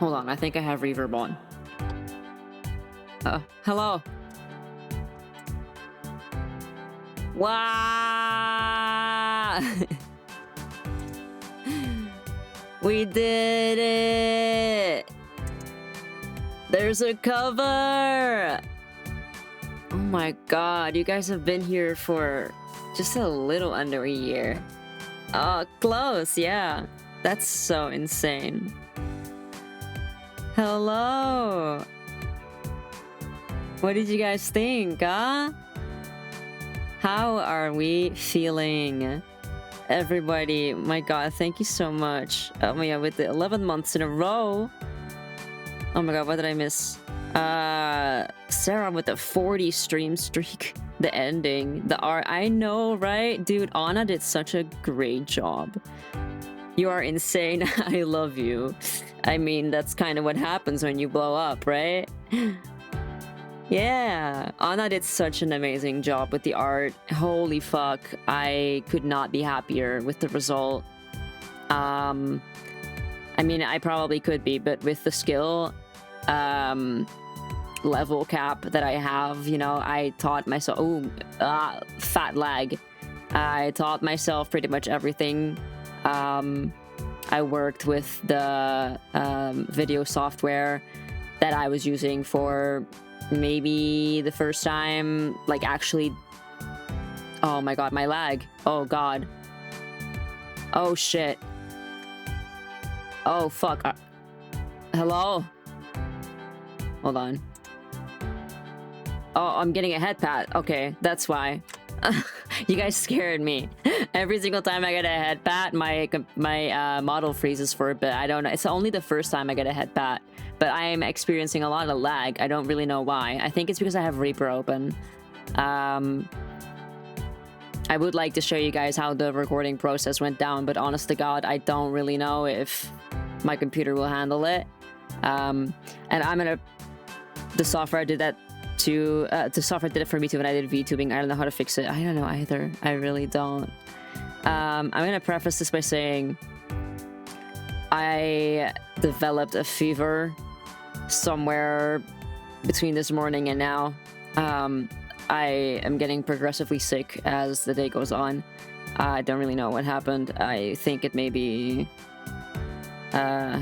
Hold on, I think I have reverb on. Hello. Wow! We did it! There's a cover! Oh my god, you guys have been here for just a little under a year. Oh, close, yeah. That's so insane. Hello! What did you guys think, huh? How are we feeling? Everybody, my god, thank you so much. Oh my god, with the 11 months in a row. Oh my god, what did I miss? Sarah with the 40 stream streak. The ending, the art. I know, right? Dude, Anna did such a great job. You are insane. I love you. I mean, that's kind of what happens when you blow up, right? Yeah, Anna did such an amazing job with the art. Holy fuck, I could not be happier with the result. I mean, I probably could be, but with the skill level cap that I have, you know, I taught myself... Oh, fat lag. I taught myself pretty much everything. I worked with the video software that I was using for maybe the first time, like actually... Oh my god, my lag. Oh god. Oh shit. Oh fuck. Hello? Hold on. Oh, I'm getting a head pat. Okay, that's why. You guys scared me. Every single time I get a head pat, my model freezes for a bit. I don't know. It's only the first time I get a head pat, but I am experiencing a lot of lag. I don't really know why. I think it's because I have Reaper open. I would like to show you guys how the recording process went down, but honest to God, I don't really know if my computer will handle it. And I'm gonna... The software did that too. The software did it for me too when I did VTubing. I don't know how to fix it. I don't know either. I really don't. I'm gonna preface this by saying I developed a fever somewhere between this morning and now. I am getting progressively sick as the day goes on. I don't really know what happened. I think it may be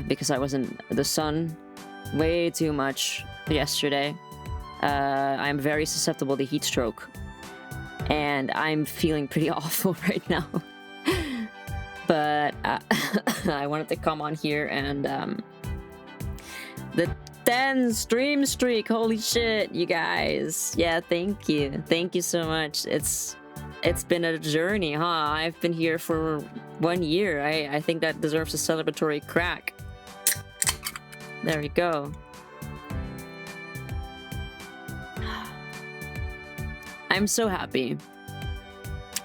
because I was in the sun way too much yesterday. I'm very susceptible to heat stroke, and I'm feeling pretty awful right now. But I wanted to come on here and the 10 stream streak. Holy shit, you guys. Yeah, thank you so much. It's been a journey, huh? I've been here for 1 year. I think that deserves a celebratory crack. There we go. I'm so happy.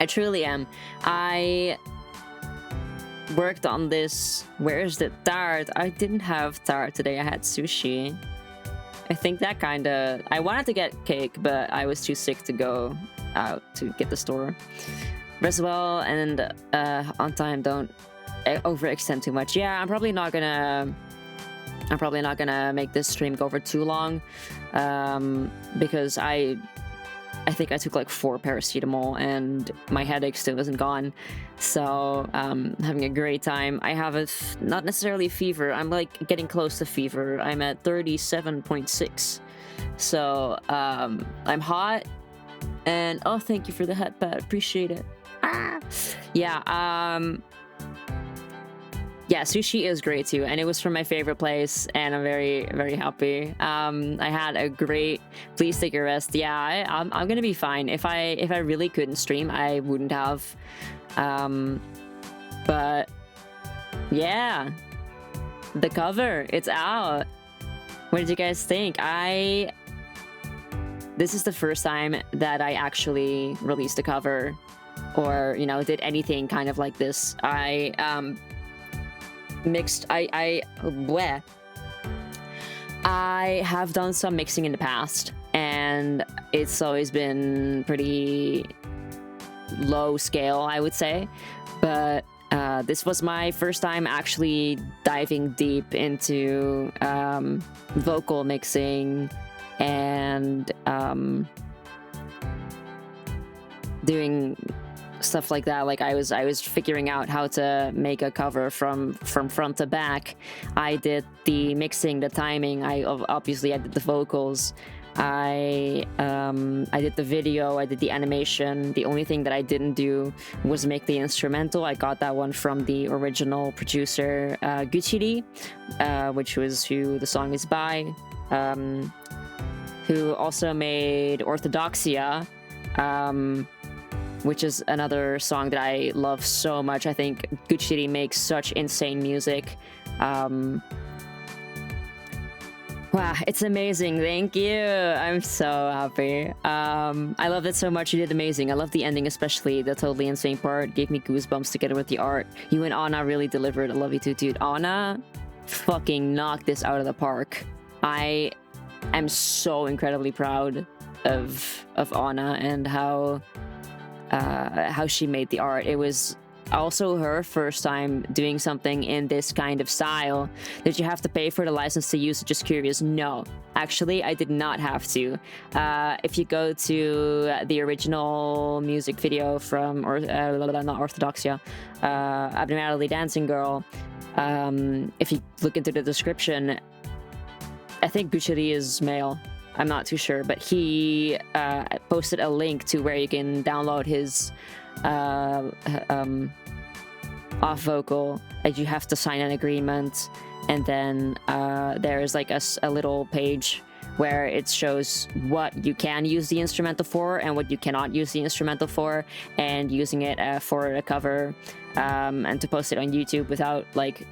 I truly am. I worked on this. Where's the tart? I didn't have tart today. I had sushi. I think that kind of... I wanted to get cake, but I was too sick to go out to get the store. Rest well and on time. Don't overextend too much. Yeah, I'm probably not gonna make this stream go for too long, because I think I took like 4 paracetamol and my headache still isn't gone. So having a great time. I have not necessarily fever. I'm like getting close to fever. I'm at 37.6. So I'm hot. And oh, thank you for the head pat. Appreciate it. Yeah. Yeah, sushi is great too, and it was from my favorite place, and I'm very, very happy. I had a great... Please take a rest. Yeah, I'm gonna be fine. If I really couldn't stream, I wouldn't have. But yeah, the cover, it's out. What did you guys think? This is the first time that I actually released a cover, or you know, did anything kind of like this. I have done some mixing in the past, and it's always been pretty low scale, I would say. But This was my first time actually diving deep into vocal mixing and doing stuff like that. Like I was figuring out how to make a cover from front to back. I did the mixing, the timing. Obviously I did the vocals. I did the video, I did the animation. The only thing that I didn't do was make the instrumental. I got that one from the original producer, Guchiri, which was who the song is by, who also made Orthodoxia, which is another song that I love so much. I think Guchiri makes such insane music. Wow, it's amazing. Thank you. I'm so happy. I love it so much. You did amazing. I love the ending, especially the totally insane part. Gave me goosebumps together with the art. You and Anna really delivered. I love you too, dude. Anna fucking knocked this out of the park. I am so incredibly proud of Anna and how she made the art. It was also her first time doing something in this kind of style. Did you have to pay for the license to use it? Just curious. No, actually I did not have to. If you go to the original music video from not Orthodoxia, Abnormality Dancing Girl, if you look into the description, I think Guchiri is male, I'm not too sure, but he posted a link to where you can download his off vocal, and you have to sign an agreement, and then there's like a little page where it shows what you can use the instrumental for and what you cannot use the instrumental for, and using it for a cover, and to post it on YouTube without like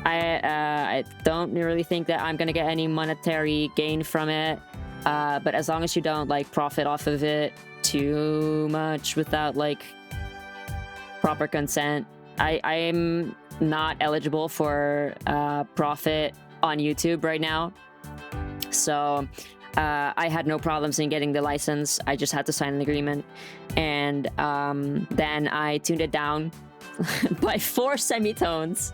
I don't really think that I'm gonna get any monetary gain from it, but as long as you don't like profit off of it too much without like proper consent. I'm not eligible for profit on YouTube right now, so I had no problems in getting the license. I just had to sign an agreement, and then I tuned it down by 4 semitones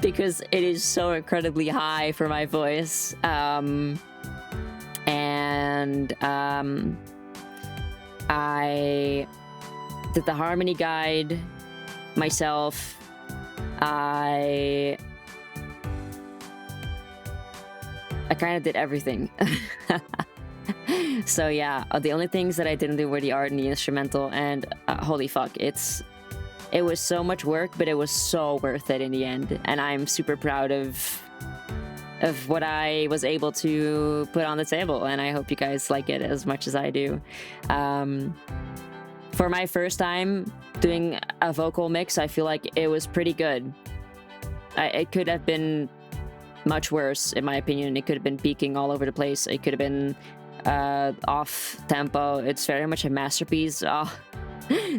because it is so incredibly high for my voice. And I did the harmony guide myself. I kind of did everything. So yeah, the only things that I didn't do were the art and the instrumental, and holy fuck, it was so much work, but it was so worth it in the end, and I'm super proud of what I was able to put on the table, and I hope you guys like it as much as I do. For my first time doing a vocal mix, I feel like it was pretty good. It could have been much worse, in my opinion. It could have been peaking all over the place. It could have been off tempo. It's very much a masterpiece. Oh,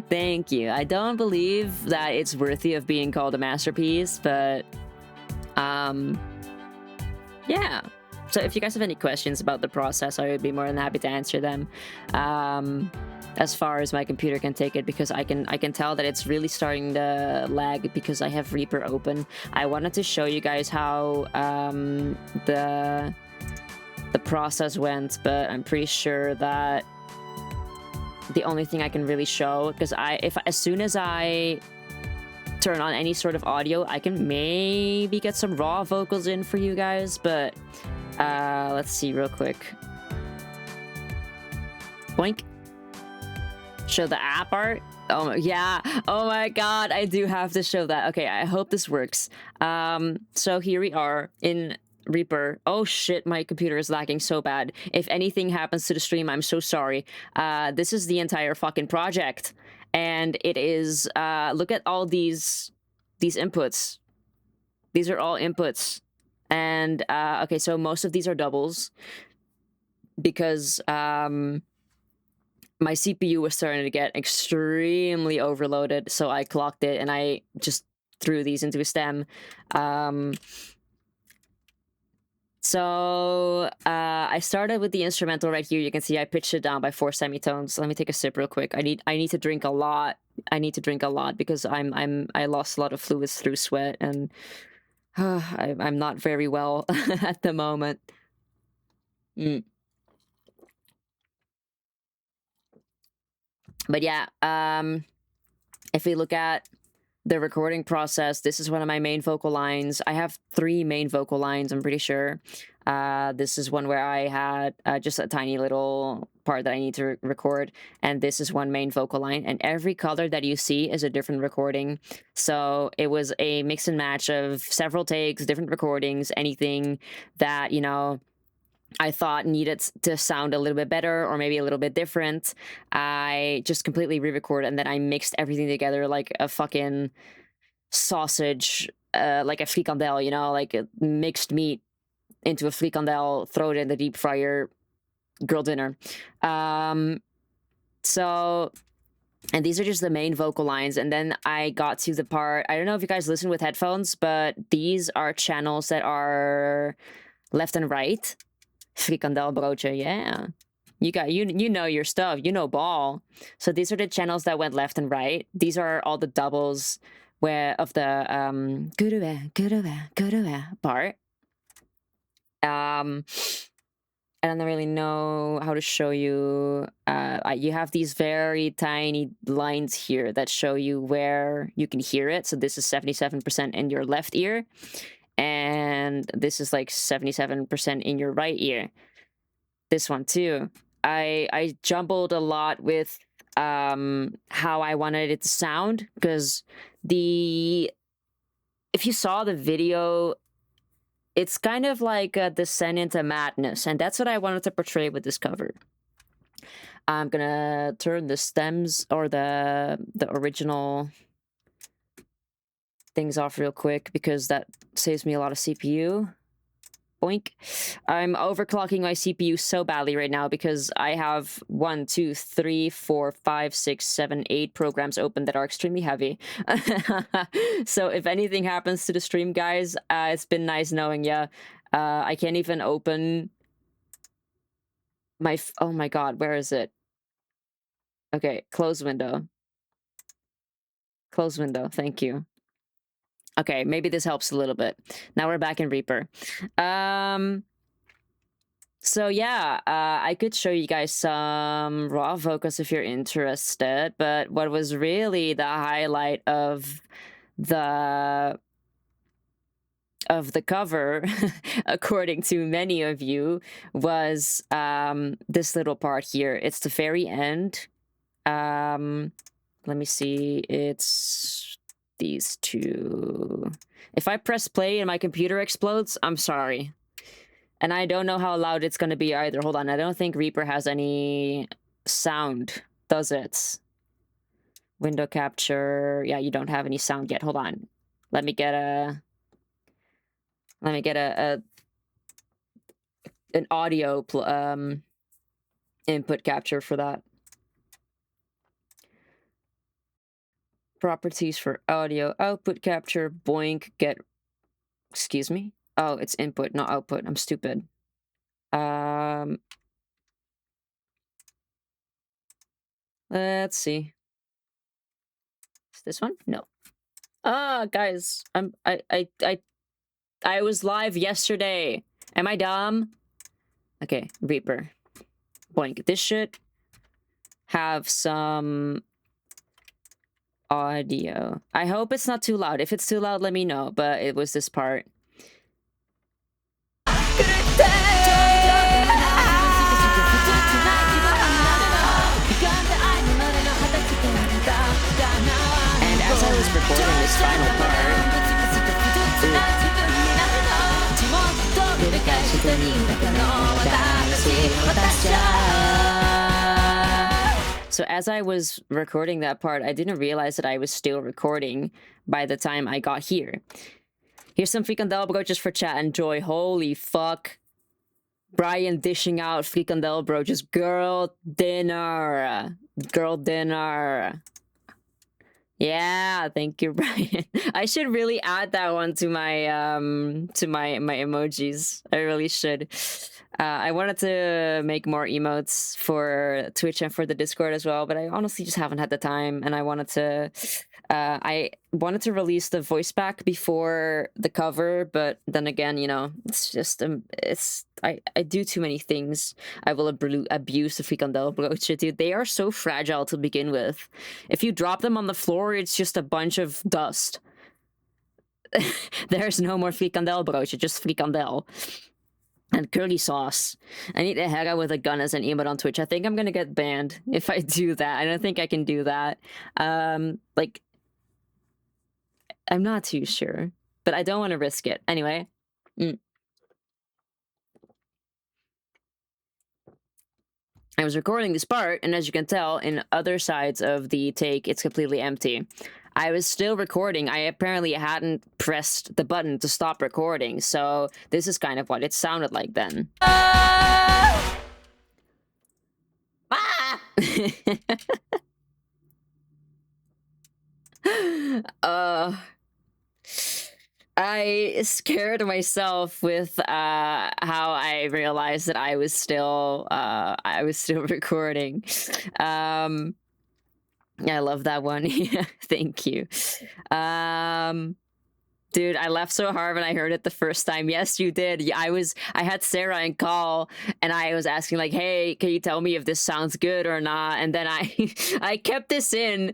thank you. I don't believe that it's worthy of being called a masterpiece, but yeah. So if you guys have any questions about the process, I would be more than happy to answer them. As far as my computer can take it, because I can tell that it's really starting to lag because I have Reaper open. I wanted to show you guys how the process went, but I'm pretty sure that the only thing I can really show, because as soon as I turn on any sort of audio, I can maybe get some raw vocals in for you guys, but let's see real quick. Boink. Show the app art. Oh yeah, oh my god, I do have to show that. Okay, I hope this works. So here we are in Reaper. Oh shit, my computer is lagging so bad. If anything happens to the stream, I'm so sorry. This is the entire fucking project, and it is look at all these inputs. These are all inputs, and okay, so most of these are doubles because my CPU was starting to get extremely overloaded, so I clocked it and I just threw these into a stem. So I started with the instrumental right here. You can see I pitched it down by 4 semitones. Let me take a sip real quick. I need to drink a lot. I need to drink a lot because I lost a lot of fluids through sweat, and I'm not very well at the moment. But yeah, if we look at the recording process, this is one of my main vocal lines. I have 3 main vocal lines, I'm pretty sure. This is one where I had just a tiny little part that I need to record, and this is one main vocal line, and every color that you see is a different recording. So it was a mix and match of several takes, different recordings, anything that, you know, I thought needed to sound a little bit better or maybe a little bit different. I just completely re-recorded, and then I mixed everything together like a fucking sausage, like a frikandel, you know, like a mixed meat into a frikandel, throw it in the deep fryer, grilled dinner. So, and these are just the main vocal lines. And then I got to the part, I don't know if you guys listen with headphones, but these are channels that are left and right. Frikandel broodje, yeah. You know your stuff. You know ball. So these are the channels that went left and right. These are all the doubles where of the part. I don't really know how to show you. You have these very tiny lines here that show you where you can hear it. So this is 77% in your left ear, and this is like 77% in your right ear. This one too. I jumbled a lot with how I wanted it to sound, because if you saw the video, it's kind of like a descent into madness, and that's what I wanted to portray with this cover. I'm gonna turn the stems or the original things off real quick because that saves me a lot of CPU. Boink. I'm overclocking my CPU so badly right now because I have 1, 2, 3, 4, 5, 6, 7, 8 programs open that are extremely heavy. So if anything happens to the stream, guys, it's been nice knowing ya. I can't even open my... oh my god, where is it? Okay, close window. Close window, thank you. Okay, maybe this helps a little bit. Now we're back in Reaper. So yeah, I could show you guys some raw vocals if you're interested, but what was really the highlight of the cover, according to many of you, was this little part here. It's the very end. Let me see, it's these two. If I press play and my computer explodes, I'm sorry. And I don't know how loud it's gonna be either. Hold on, I don't think Reaper has any sound, does it? Window capture. Yeah, you don't have any sound yet. Hold on. Let me get an audio input capture for that. Properties for audio output capture. Boink. Get. Excuse me. Oh, it's input, not output. I'm stupid. Let's see. Is this one? No. Guys, I was live yesterday. Am I dumb? Okay, Reaper. Boink. This should have some audio. I hope it's not too loud. If it's too loud, let me know. But it was this part. And as I was recording this final part, so as I was recording that part, I didn't realize that I was still recording by the time I got here. Here's some frikandel broaches for chat and joy. Holy fuck. Brian dishing out frikandel broaches. Girl dinner. Girl dinner. Yeah, thank you, Brian. I should really add that one to my emojis. I really should. I wanted to make more emotes for Twitch and for the Discord as well, but I honestly just haven't had the time, and I wanted to release the voice pack before the cover, but then again, you know, it's just I do too many things. I will abuse the frikandel brooch, dude. They are so fragile to begin with. If you drop them on the floor, it's just a bunch of dust. There's no more frikandel broodje, just frikandel. And curly sauce. I need a Hera with a gun as an emote on Twitch. I think I'm gonna get banned if I do that. I don't think I can do that. Like, I'm not too sure, but I don't want to risk it. Anyway. I was recording this part, and as you can tell, in other sides of the take, it's completely empty. I was still recording. I apparently hadn't pressed the button to stop recording, so this is kind of what it sounded like then. Ah! I scared myself with how I realized that I was still recording. I love that one. Yeah, thank you. Dude, I laughed so hard when I heard it the first time. Yes, you did. Yeah, I had Sarah in call, and I was asking like, "Hey, can you tell me if this sounds good or not?" And then I kept this in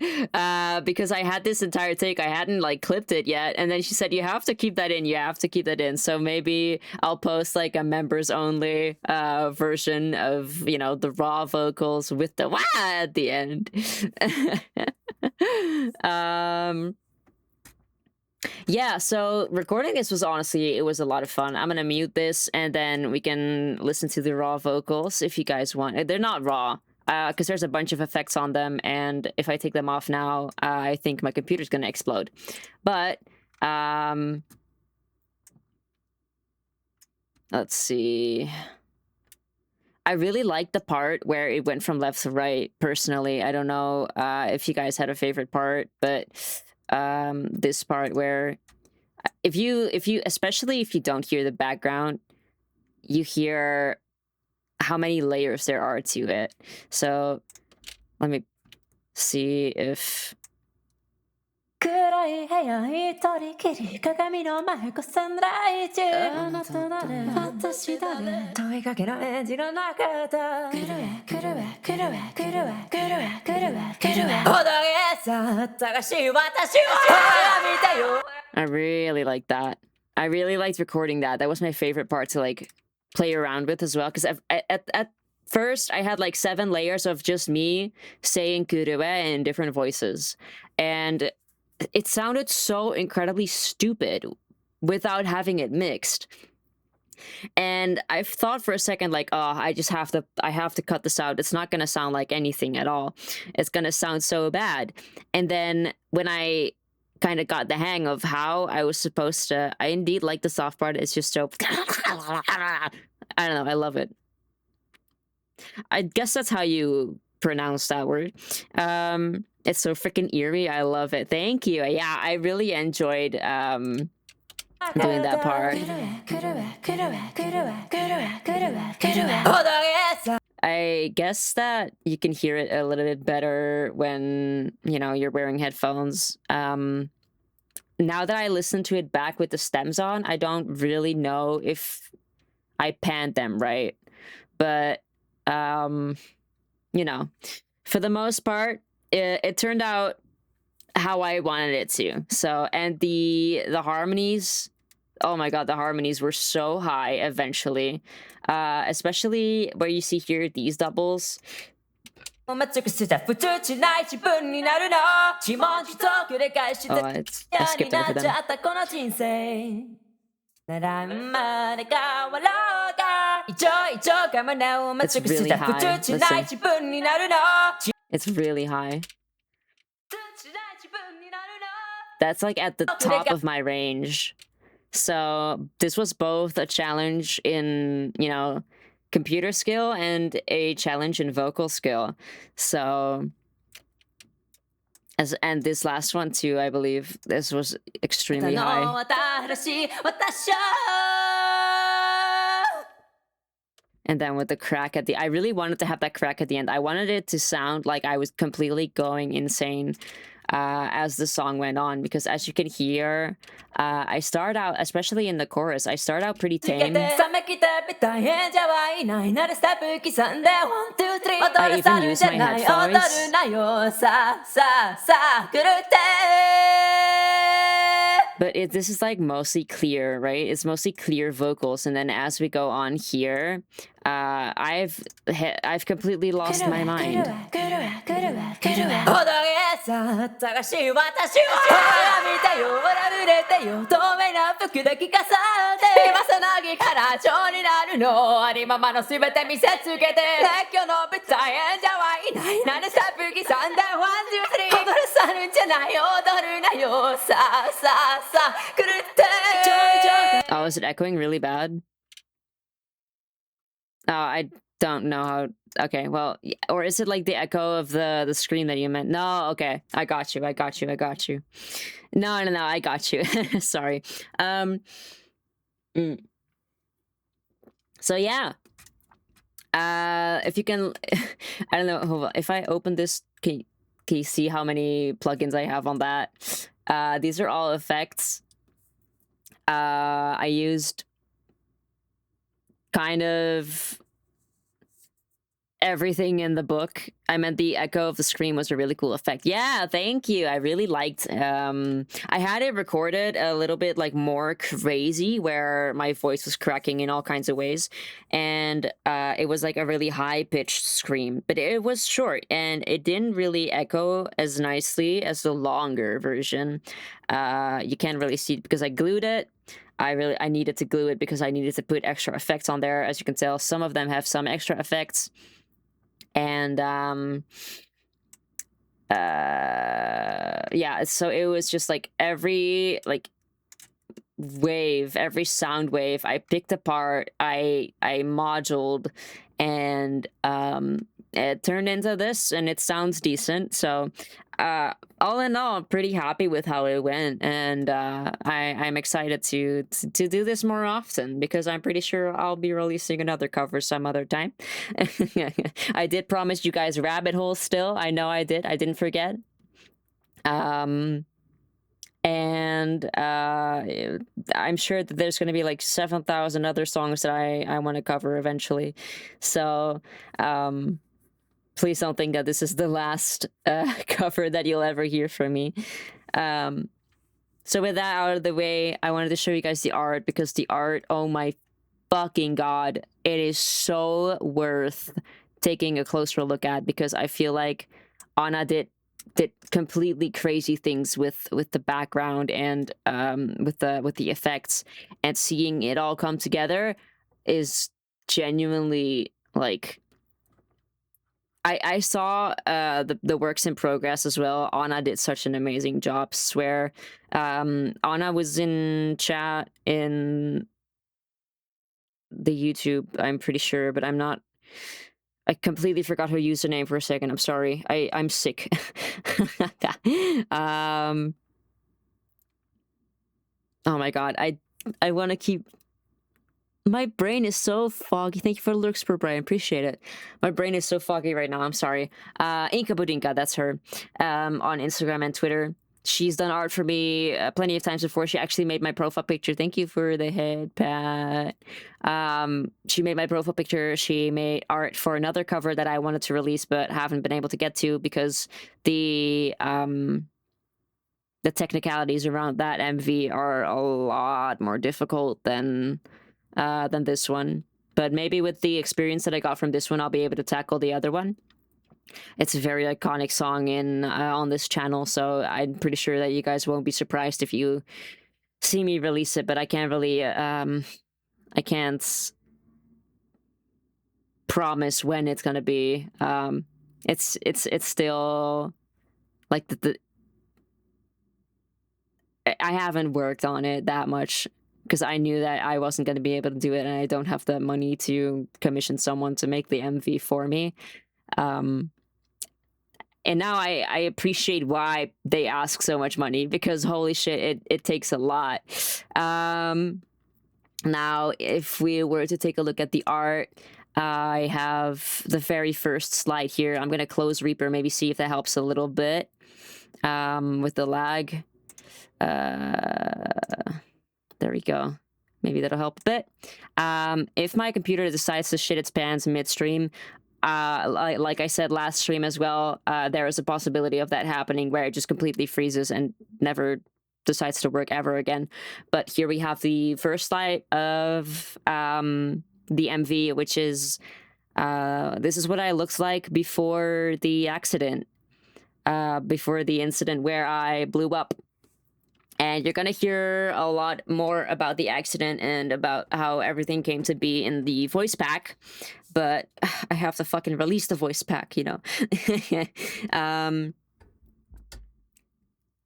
because I had this entire take. I hadn't like clipped it yet, and then she said, "You have to keep that in. You have to keep that in." So maybe I'll post like a members only version of, you know, the raw vocals with the wah at the end. Yeah, so recording this was honestly, it was a lot of fun. I'm gonna mute this and then we can listen to the raw vocals if you guys want. They're not raw, because there's a bunch of effects on them, and if I take them off now, I think my computer's gonna explode. But, let's see. I really liked the part where it went from left to right, personally. I don't know if you guys had a favorite part, but this part where if you especially if you don't hear the background, you hear how many layers there are to it. So let me see if 暗い部屋一人きり鏡の前こさんライチあなた誰私誰問いかけられじらなかった来るへ来るへ来るへ来るへ来るへ来るへ来るへほどけさ探し私は見たよ I really like that. I really liked recording that. That was my favorite part to like play around with as well, because at first I had like 7 layers of just me saying kurue in different voices, and it sounded so incredibly stupid without having it mixed. And I thought for a second, like, oh, I have to cut this out. It's not gonna sound like anything at all. It's gonna sound so bad. And then when I kind of got the hang of how I was supposed to, I indeed like the soft part. It's just so I don't know, I love it. I guess that's how you pronounce that word. It's so freaking eerie. I love it. Thank you. Yeah, I really enjoyed doing that part. I guess that you can hear it a little bit better when, you know, you're wearing headphones. Now that I listen to it back with the stems on, I don't really know if I panned them right. But, you know, for the most part, it turned out how I wanted it to. So, and the harmonies, oh my god, the harmonies were so high eventually. Especially where you see here these doubles. Oh, I skipped over them. It's really high. Listen. It's really high. That's like at the top of my range. So this was both a challenge in, you know, computer skill and a challenge in vocal skill. So And this last one too, I believe this was extremely high. And then with the crack at the, I really wanted to have that crack at the end. I wanted it to sound like I was completely going insane as the song went on, because as you can hear, I start out, especially in the chorus, I start out pretty tame. I even use my headphones. But this is like mostly clear, right? It's mostly clear vocals, and then as we go on here, I've completely lost my mind. Oh, is it echoing really bad? Oh, I don't know how. Okay, well, or is it like the echo of the scream that you meant? No, okay, I got you. No, I got you. Sorry. So yeah. If you can, I don't know. Hold on. If I open this, can you see how many plugins I have on that? These are all effects. I used kind of everything in the book. I meant the echo of the scream was a really cool effect. Yeah, thank you. I really liked. I had it recorded a little bit like more crazy, where my voice was cracking in all kinds of ways, and it was like a really high pitched scream, but it was short and it didn't really echo as nicely as the longer version. You can't really see it because I glued it. I needed to glue it because I needed to put extra effects on there. As you can tell, some of them have some extra effects. And yeah, so it was just like every wave, every sound wave I picked apart, I modeled, and it turned into this, and it sounds decent. So all in all, I'm pretty happy with how it went, and I'm excited to do this more often, because I'm pretty sure I'll be releasing another cover some other time. I did promise you guys rabbit holes still. I know I did. I didn't forget. And I'm sure that there's going to be like 7,000 other songs that I want to cover eventually. So please don't think that this is the last cover that you'll ever hear from me. So with that out of the way, I wanted to show you guys the art, because the art, oh my fucking god, it is so worth taking a closer look at, because I feel like Anna did completely crazy things with the background and with the effects, and seeing it all come together is genuinely like, I saw the works in progress as well. Anna did such an amazing job, swear. Anna was in chat in the YouTube, I'm pretty sure, but I'm not. I completely forgot her username for a second. I'm sorry. I'm sick. Oh my god. I want to keep. My brain is so foggy. Thank you for the lurks, per Brian. Appreciate it. My brain is so foggy right now. I'm sorry. Inka Budinka, that's her. On Instagram and Twitter. She's done art for me plenty of times before. She actually made my profile picture. Thank you for the head pat. She made my profile picture. She made art for another cover that I wanted to release but haven't been able to get to, because the technicalities around that MV are a lot more difficult than this one. But maybe with the experience that I got from this one, I'll be able to tackle the other one. It's a very iconic song in on this channel, so I'm pretty sure that you guys won't be surprised if you see me release it. But I can't really, I can't promise when it's gonna be. It's still like I haven't worked on it that much, because I knew that I wasn't going to be able to do it, and I don't have the money to commission someone to make the MV for me. And now I appreciate why they ask so much money, because holy shit, it takes a lot. Now, if we were to take a look at the art, I have the very first slide here. I'm gonna close Reaper, maybe see if that helps a little bit with the lag. There we go. Maybe that'll help a bit. If my computer decides to shit its pants midstream, like I said last stream as well, there is a possibility of that happening where it just completely freezes and never decides to work ever again. But here we have the first slide of the MV, which is this is what I looked like before the accident, before the incident where I blew up. And you're gonna hear a lot more about the accident and about how everything came to be in the voice pack. But I have to fucking release the voice pack, you know.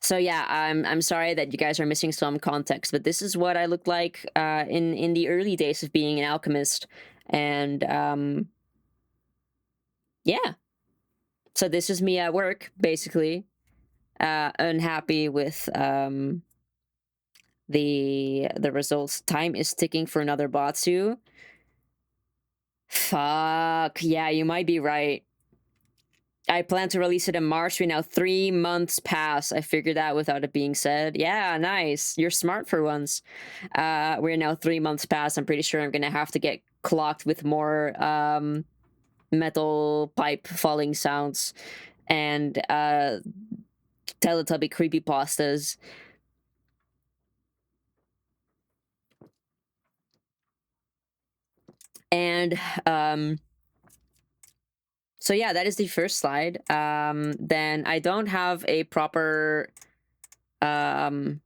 So yeah, I'm sorry that you guys are missing some context, but this is what I looked like in the early days of being an alchemist, and yeah. So this is me at work, basically, unhappy with the results. Time is ticking for another Batsu. Fuck, yeah, you might be right. I plan to release it in March. We're now 3 months past. I figured that without it being said. Yeah, nice. You're smart for once. We're now 3 months past. I'm pretty sure I'm gonna have to get clocked with more metal pipe falling sounds and Teletubby creepypastas. And so yeah, that is the first slide. Then I don't have a proper not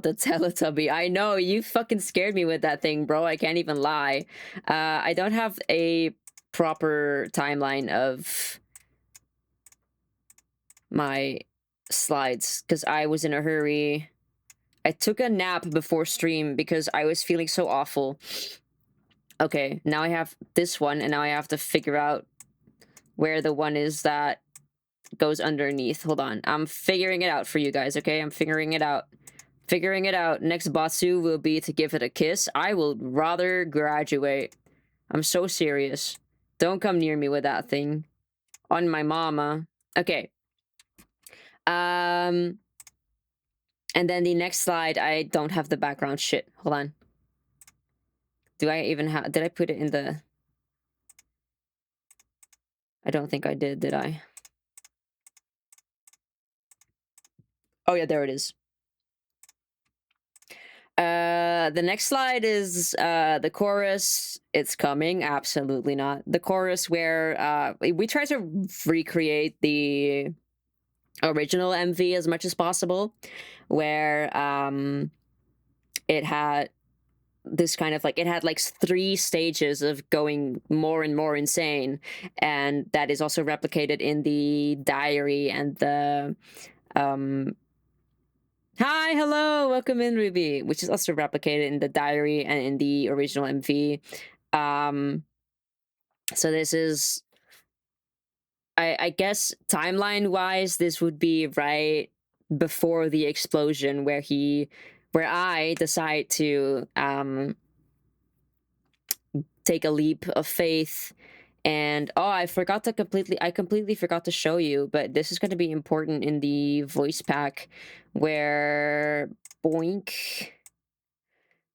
the Teletubby. I know, you fucking scared me with that thing, bro. I can't even lie. I don't have a proper timeline of my slides because I was in a hurry. I took a nap before stream because I was feeling so awful. Okay, now I have this one, and now I have to figure out where the one is that goes underneath. Hold on. I'm figuring it out for you guys, okay? I'm figuring it out. Figuring it out. Next Batsu will be to give it a kiss. I will rather graduate. I'm so serious. Don't come near me with that thing. On my mama. Okay. And then the next slide, I don't have the background shit. Hold on. Do I even have... Did I put it in the... I don't think I did I? Oh yeah, there it is. The next slide is the chorus. It's coming. Absolutely not. The chorus where we try to recreate the original MV as much as possible, where it had this kind of like, it had like 3 stages of going more and more insane, and that is also replicated in the diary and the hi, hello, welcome in, Ruby, which is also replicated in the diary and in the original MV. So this is, I guess timeline wise, this would be right before the explosion where I decide to take a leap of faith. And oh, I completely forgot to show you, but this is going to be important in the voice pack where boink.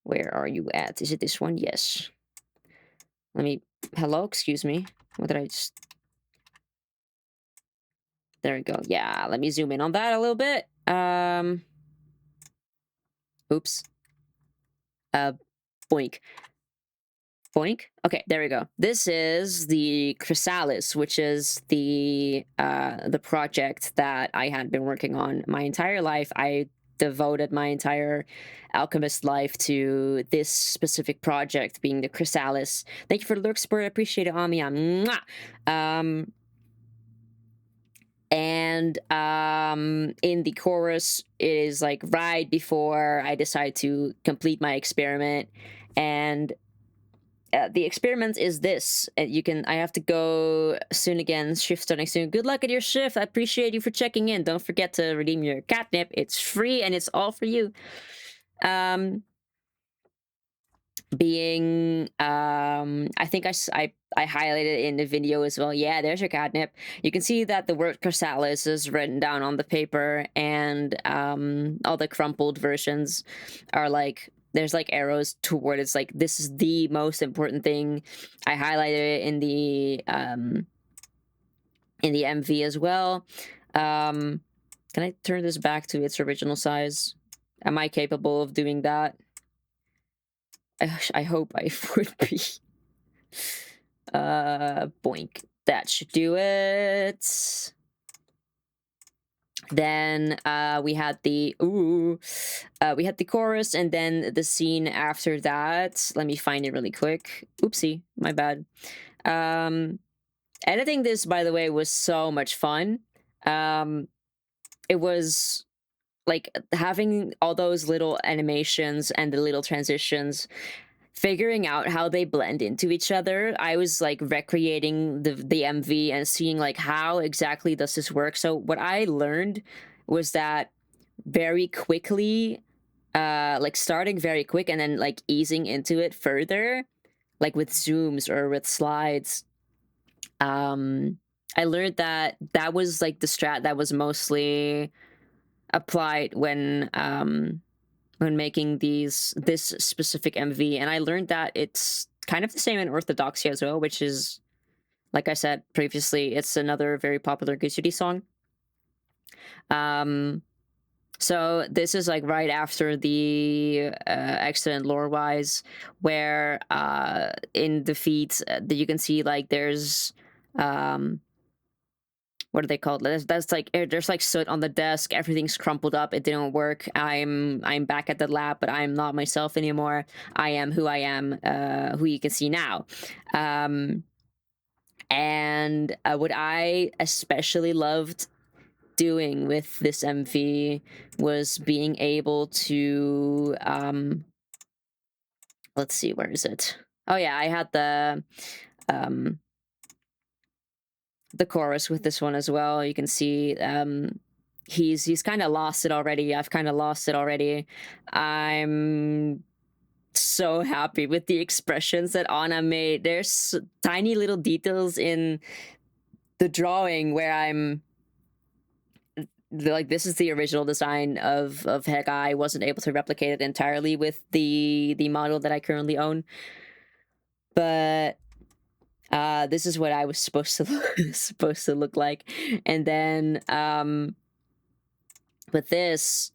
Where are you at? Is it this one? Yes. Let me, hello, excuse me. What did I just, there we go. Yeah, let me zoom in on that a little bit. Oops. Boink. Boink. Okay, there we go. This is the Chrysalis, which is the project that I had been working on my entire life. I devoted my entire alchemist life to this specific project, being the Chrysalis. Thank you for the lurk support. I appreciate it, Amiya. Mwah! And in the chorus, it is like right before I decide to complete my experiment, and the experiment is this. I have to go soon again. Shift starting soon. Good luck at your shift. I appreciate you for checking in. Don't forget to redeem your catnip. It's free and it's all for you. I think I highlighted it in the video as well. Yeah, there's your catnip. You can see that the word chrysalis is written down on the paper, and all the crumpled versions are like, there's like arrows toward it's like, this is the most important thing. I highlighted it in the MV as well. Can I turn this back to its original size? Am I capable of doing that? I hope I would be. Boink. That should do it. Then we had the chorus, and then the scene after that. Let me find it really quick. Oopsie, my bad. Editing this, by the way, was so much fun. It was like having all those little animations and the little transitions, figuring out how they blend into each other. I was like recreating the MV and seeing like how exactly does this work. So what I learned was that very quickly, like starting very quick and then like easing into it further, like with zooms or with slides. I learned that that was like the strat that was mostly applied when making this specific MV, and I learned that it's kind of the same in Orthodoxy as well, which is, like I said previously, it's another very popular Gucci song. So this is like right after the accident lore-wise, where in the feeds that you can see like there's what are they called? That's like there's like soot on the desk. Everything's crumpled up. It didn't work. I'm back at the lab, but I'm not myself anymore. I am who I am, who you can see now. And what I especially loved doing with this MV was being able to let's see, where is it? Oh yeah, I had the chorus with this one as well. You can see he's kind of lost it already. I've kind of lost it already. I'm so happy with the expressions that Anna made. There's tiny little details in the drawing where I'm like, this is the original design of Hega. I wasn't able to replicate it entirely with the model that I currently own, but this is what I was supposed to look like. And then with this,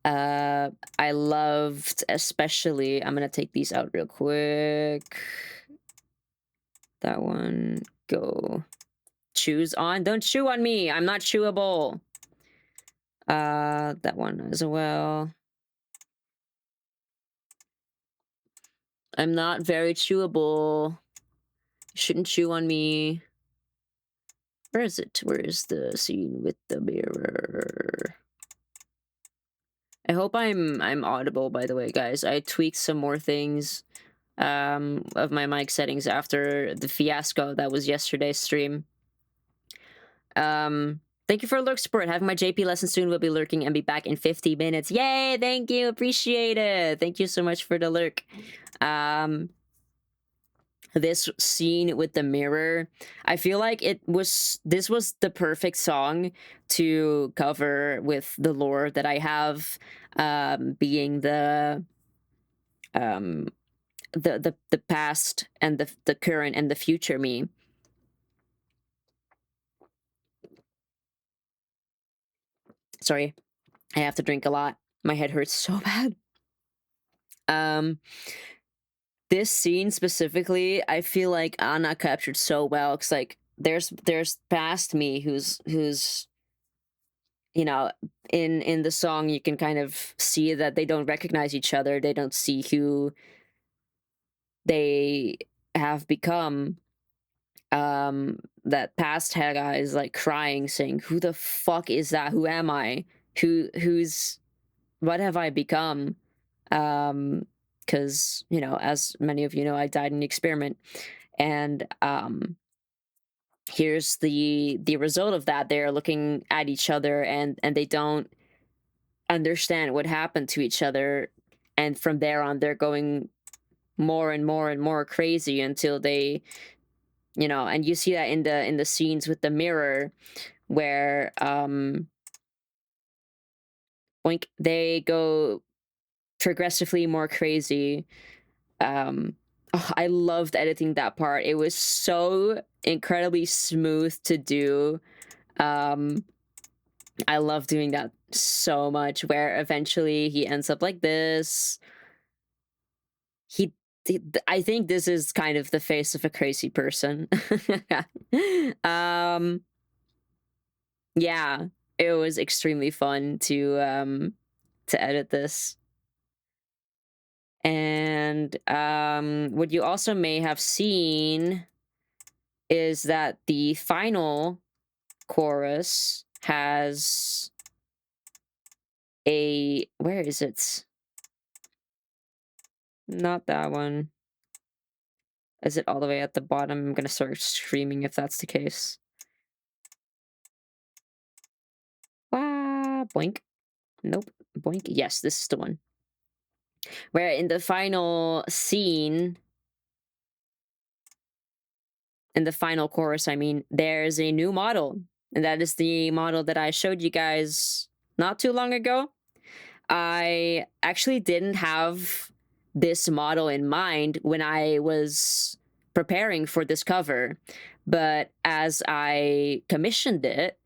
I loved especially, I'm gonna take these out real quick. That one, go. Choose on. Don't chew on me. I'm not chewable. That one as well. I'm not very chewable. You shouldn't chew on me. Where is it? Where is the scene with the mirror? I hope I'm audible, by the way, guys. I tweaked some more things of my mic settings after the fiasco that was yesterday's stream. Thank you for lurk support. Having my JP lesson soon. Will be lurking and be back in 50 minutes. Yay! Thank you. Appreciate it. Thank you so much for the lurk. This scene with the mirror, I feel like this was the perfect song to cover with the lore that I have, being the past and the current and the future me. Sorry, I have to drink a lot. My head hurts so bad. This scene specifically, I feel like Anna captured so well, because like there's past me who's you know, in the song you can kind of see that they don't recognize each other. They don't see who they have become. That past Hera is like crying, saying, "Who the fuck is that? Who am I? Who's what have I become?" because, you know, as many of you know, I died in the experiment. And here's the result of that. They're looking at each other, and they don't understand what happened to each other. And from there on, they're going more and more and more crazy until they, you know, and you see that in the scenes with the mirror where Boink, they go progressively more crazy. Oh, I loved editing that part. It was so incredibly smooth to do. um I love doing that so much, where eventually he ends up like this. he, I think this is kind of the face of a crazy person. um yeah, it was extremely fun to edit this. And what you also may have seen is that the final chorus has a, where is it? Not that one. Is it all the way at the bottom? I'm gonna start screaming if that's the case. Boink. Nope. Boink. Yes, this is the one. Where in the final scene, in the final chorus, I mean, there's a new model. And that is the model that I showed you guys not too long ago. I actually didn't have this model in mind when I was preparing for this cover, but as I commissioned it,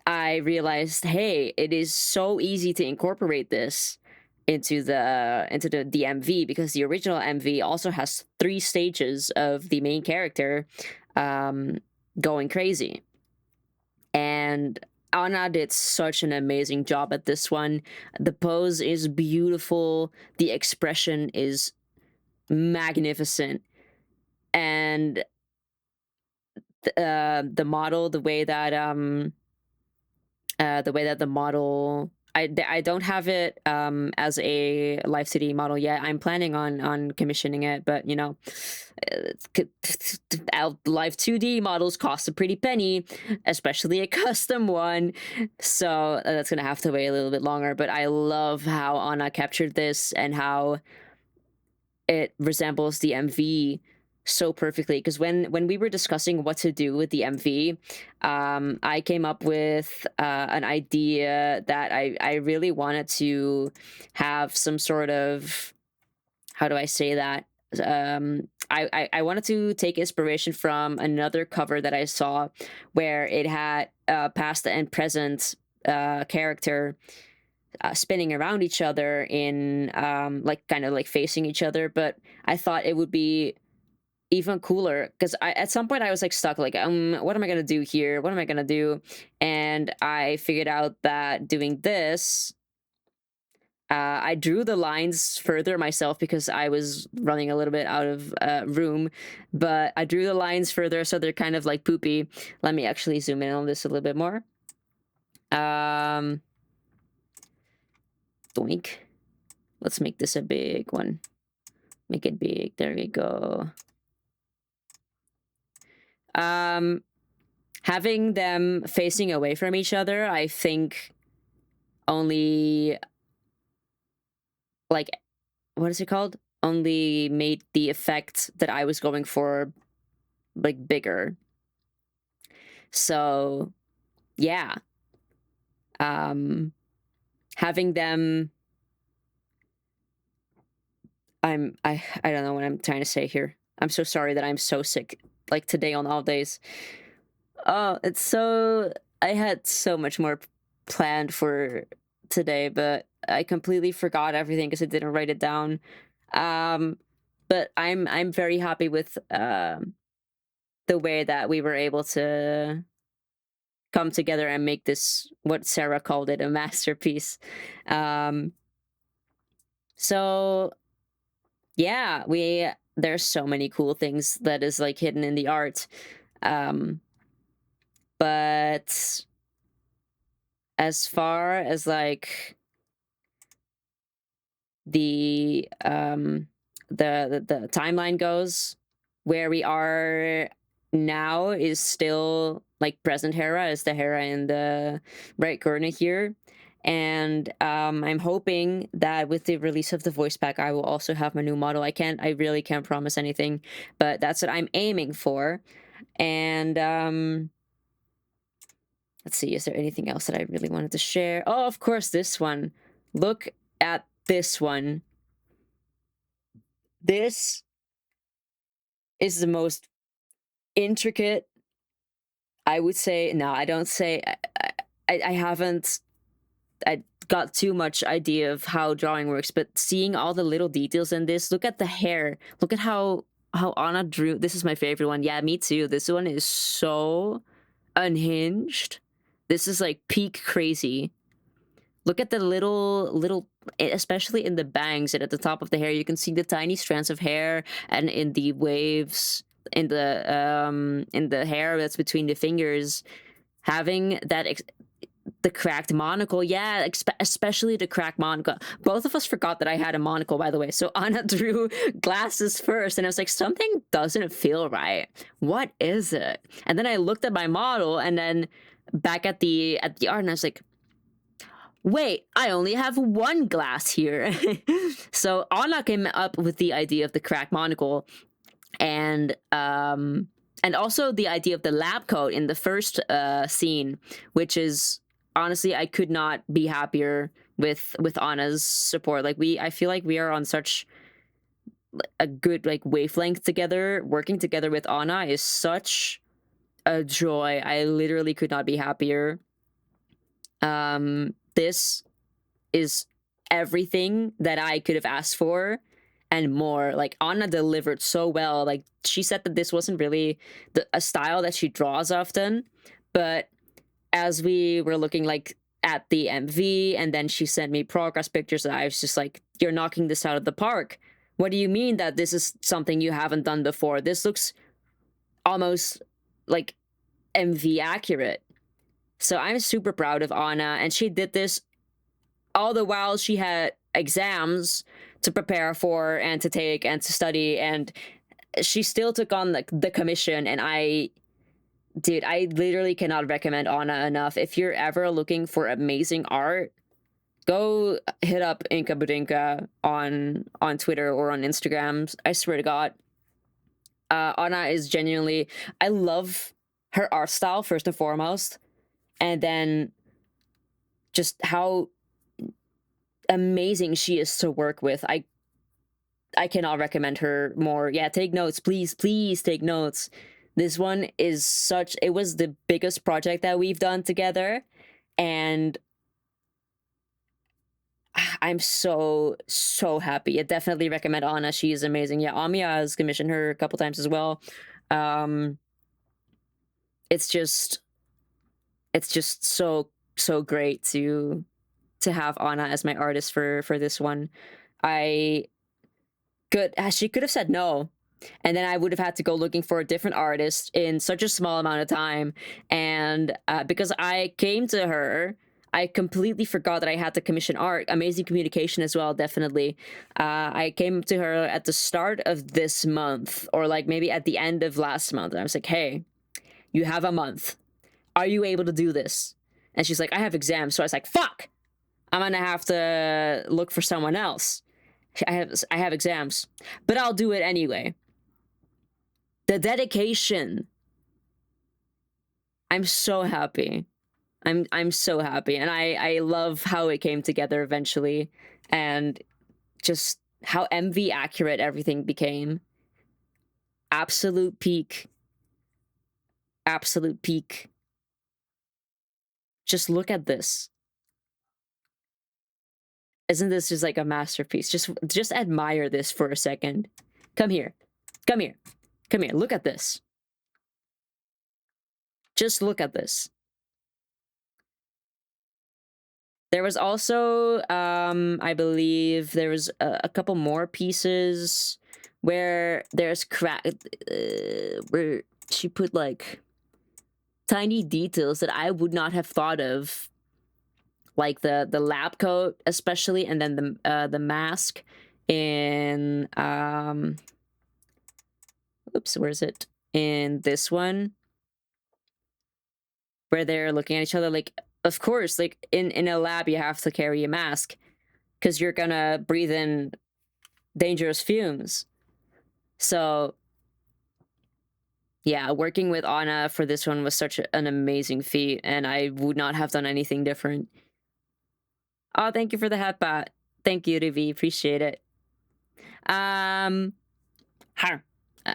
I realized, hey, it is so easy to incorporate this into the MV, because the original MV also has 3 stages of the main character um, going crazy. And Anna did such an amazing job at this one. The pose is beautiful, the expression is magnificent, and the model, the way that the model, I don't have it as a live city model yet. I'm planning on commissioning it, but you know, live 2D models cost a pretty penny, especially a custom one. So that's gonna have to wait a little bit longer. But I love how Anna captured this and how it resembles the MV so perfectly. Because when we were discussing what to do with the MV, I came up with an idea that I really wanted to have some sort of, how do I say that? I wanted to take inspiration from another cover that I saw, where it had past and present character spinning around each other in like kind of like facing each other. But I thought it would be even cooler, because at some point I was like stuck, like what am I gonna do here, what am I gonna do? And I figured out that doing this, I drew the lines further myself because I was running a little bit out of room, but I drew the lines further so they're kind of like poopy. Let me actually zoom in on this a little bit more. Doink. Let's make this a big one. Make it big. There we go. Having them facing away from each other, I think only, like, what is it called? Only made the effect that I was going for, like, bigger. So, yeah. Having them, I don't know what I'm trying to say here. I'm so sorry that I'm so sick, like, today on all days. Oh, it's so, I had so much more planned for today, but I completely forgot everything because I didn't write it down. But I'm very happy with the way that we were able to come together and make this, what Sarah called it, a masterpiece. So yeah, there's so many cool things that is like hidden in the art. But as far as like the timeline goes. Where we are now is still like present Hera is the Hera in the right corner here. And I'm hoping that with the release of the voice pack, I will also have my new model. I really can't promise anything, but that's what I'm aiming for. And let's see, is there anything else that I really wanted to share? Oh, of course, this one. Look at this one. This is the most intricate, I would say. No, I don't say. I haven't. I got too much idea of how drawing works, but seeing all the little details in this. Look at the hair. Look at how Anna drew. This is my favorite one. Yeah, me too. This one is so unhinged. This is like peak crazy. Look at the little, especially in the bangs and at the top of the hair, you can see the tiny strands of hair, and in the waves in the hair that's between the fingers, having that the cracked monocle. Yeah, especially the cracked monocle. Both of us forgot that I had a monocle, by the way. So Anna drew glasses first, and I was like, something doesn't feel right. What is it? And then I looked at my model, and then back at the art, and I was like, wait, I only have one glass here. So Anna came up with the idea of the cracked monocle, and also the idea of the lab coat in the first scene, which is honestly, I could not be happier with Anna's support. Like I feel like we are on such a good like wavelength together. Working together with Anna is such a joy. I literally could not be happier. This is everything that I could have asked for and more. Like Anna delivered so well. Like she said that this wasn't really a style that she draws often, but as we were looking like at the MV, and then she sent me progress pictures, and I was just like, you're knocking this out of the park. What do you mean that this is something you haven't done before? This looks almost like MV accurate. So I'm super proud of Anna, and she did this all the while she had exams to prepare for and to take and to study, and she still took on the commission. And I literally cannot recommend Anna enough. If you're ever looking for amazing art, go hit up Inka Budinka on Twitter or on Instagram. I swear to God, Anna is genuinely, I love her art style first and foremost, and then just how amazing she is to work with. I cannot recommend her more. Yeah, take notes, please take notes. This one is it was the biggest project that we've done together, and I'm so happy. I definitely recommend Anna. She is amazing. Yeah, Amia has commissioned her a couple times as well. It's just so great to have Anna as my artist for this one. She could have said no, and then I would have had to go looking for a different artist in such a small amount of time. And because I came to her, I completely forgot that I had to commission art. Amazing communication as well, definitely. I came to her at the start of this month, or like maybe at the end of last month, and I was like, hey, you have a month. Are you able to do this? And she's like, I have exams. So I was like, fuck, I'm gonna have to look for someone else. I have exams, but I'll do it anyway. The dedication. I'm so happy. I'm so happy, and I love how it came together eventually, and just how MV accurate everything became. Absolute peak. Absolute peak. Just look at this. Isn't this just like a masterpiece? Just admire this for a second. Come here. Come here. Come here. Look at this. Just look at this. There was also, I believe there was a couple more pieces where there's where she put like tiny details that I would not have thought of. like the lab coat especially, and then the mask in oops, where is it? In this one, where they're looking at each other. Like, of course, like in a lab, you have to carry a mask because you're gonna breathe in dangerous fumes. So, yeah, working with Anna for this one was such an amazing feat, and I would not have done anything different. Oh, thank you for the headbat. Thank you, Rivi. Appreciate it.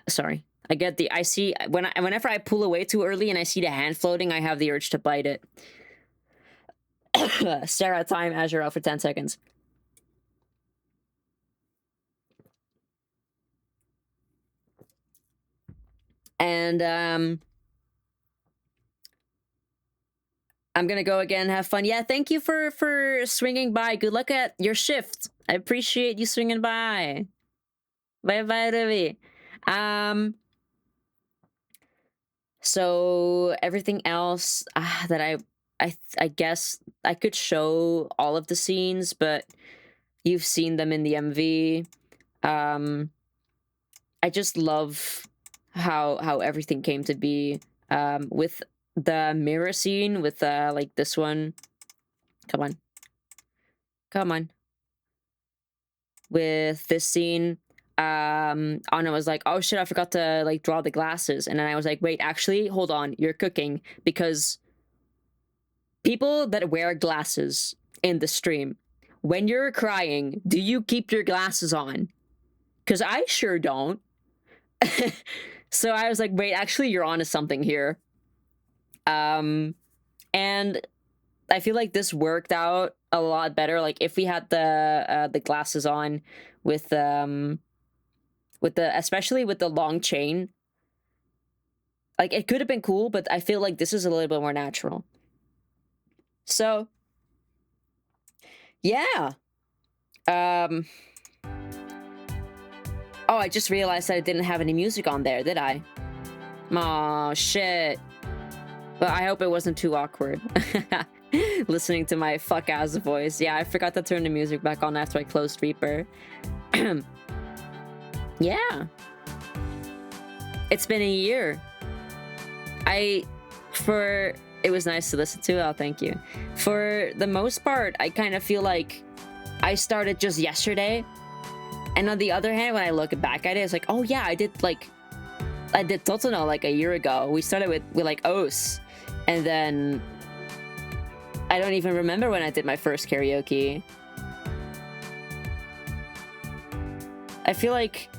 Sorry. I see whenever I pull away too early and I see the hand floating, I have the urge to bite it. Stare at time as you're out for 10 seconds. And I'm gonna go again, have fun. Yeah, thank you for swinging by. Good luck at your shift. I appreciate you swinging by. Bye bye, Ruby. So everything else that I guess I could show all of the scenes, but you've seen them in the MV. I just love how everything came to be. With the mirror scene, with like this one. Come on. With this scene, Anna was like, oh shit, I forgot to like draw the glasses. And then I was like, wait, actually, hold on, you're cooking, because people that wear glasses in the stream, when you're crying, do you keep your glasses on? Because I sure don't. So I was like, wait, actually, you're onto something here. And I feel like this worked out a lot better. Like if we had the glasses on with the especially with the long chain, like it could have been cool, but I feel like this is a little bit more natural. So yeah. Oh, I just realized that I didn't have any music on there, did I? Oh shit. But I hope it wasn't too awkward. Listening to my fuck-ass voice. Yeah, I forgot to turn the music back on after I closed Reaper. Yeah. It's been a year. It was nice to listen to. Oh, thank you. For the most part, I kind of feel like I started just yesterday. And on the other hand, when I look back at it, it's like, oh yeah, I did Totono like a year ago. We started with like Os. And then I don't even remember when I did my first karaoke. I feel like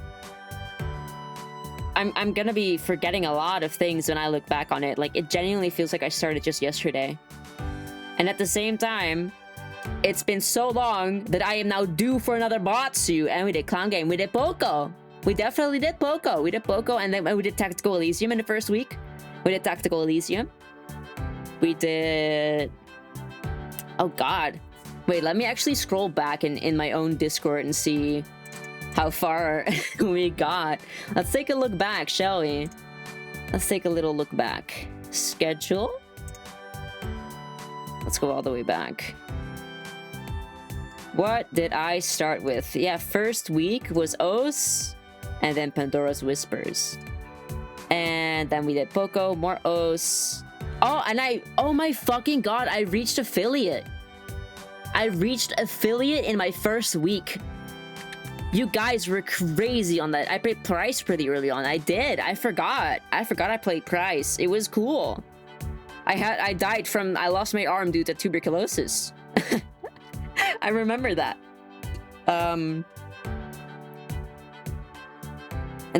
I'm gonna be forgetting a lot of things when I look back on it. Like, it genuinely feels like I started just yesterday. And at the same time, it's been so long that I am now due for another Batsu. And we did Clown Game. We did Poco. We definitely did Poco. We did Poco, and then we did Tactical Elysium in the first week. We did Tactical Elysium. We did... Oh, God. Wait, let me actually scroll back in my own Discord and see how far we got. Let's take a look back, shall we? Let's take a little look back. Schedule? Let's go all the way back. What did I start with? Yeah, first week was Os, and then Pandora's Whispers. And then we did Poco, more Os. Oh, and oh my fucking god, I reached affiliate. I reached affiliate in my first week. You guys were crazy on that. I played Price pretty early on. I did. I forgot I played Price. It was cool. I lost my arm due to tuberculosis. I remember that. And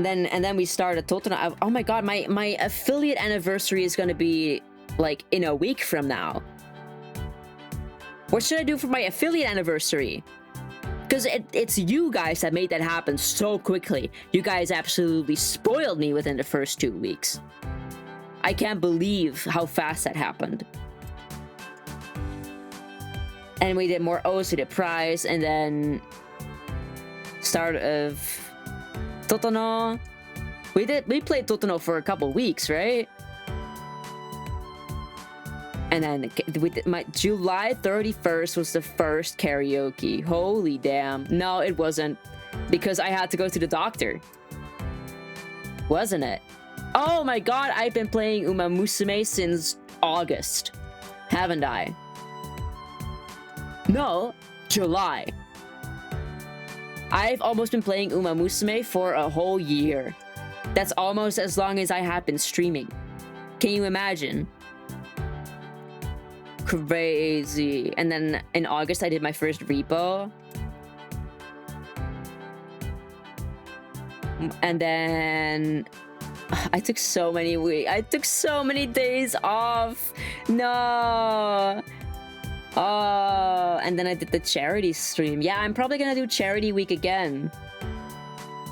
then we started Totona. Oh my god, my affiliate anniversary is gonna be like in a week from now. What should I do for my affiliate anniversary? Because it's you guys that made that happen so quickly. You guys absolutely spoiled me within the first 2 weeks. I can't believe how fast that happened. And we did more O's, we did Prize, and then start of Totono. We played Totono for a couple weeks, right? And then with my July 31st was the first karaoke. Holy damn. No, it wasn't. Because I had to go to the doctor. Wasn't it? Oh my god, I've been playing Uma Musume since August. Haven't I? No, July. I've almost been playing Uma Musume for a whole year. That's almost as long as I have been streaming. Can you imagine? Crazy. And then in August, I did my first repo. And then I took so many days off. No. Oh, and then I did the charity stream. Yeah, I'm probably gonna do charity week again.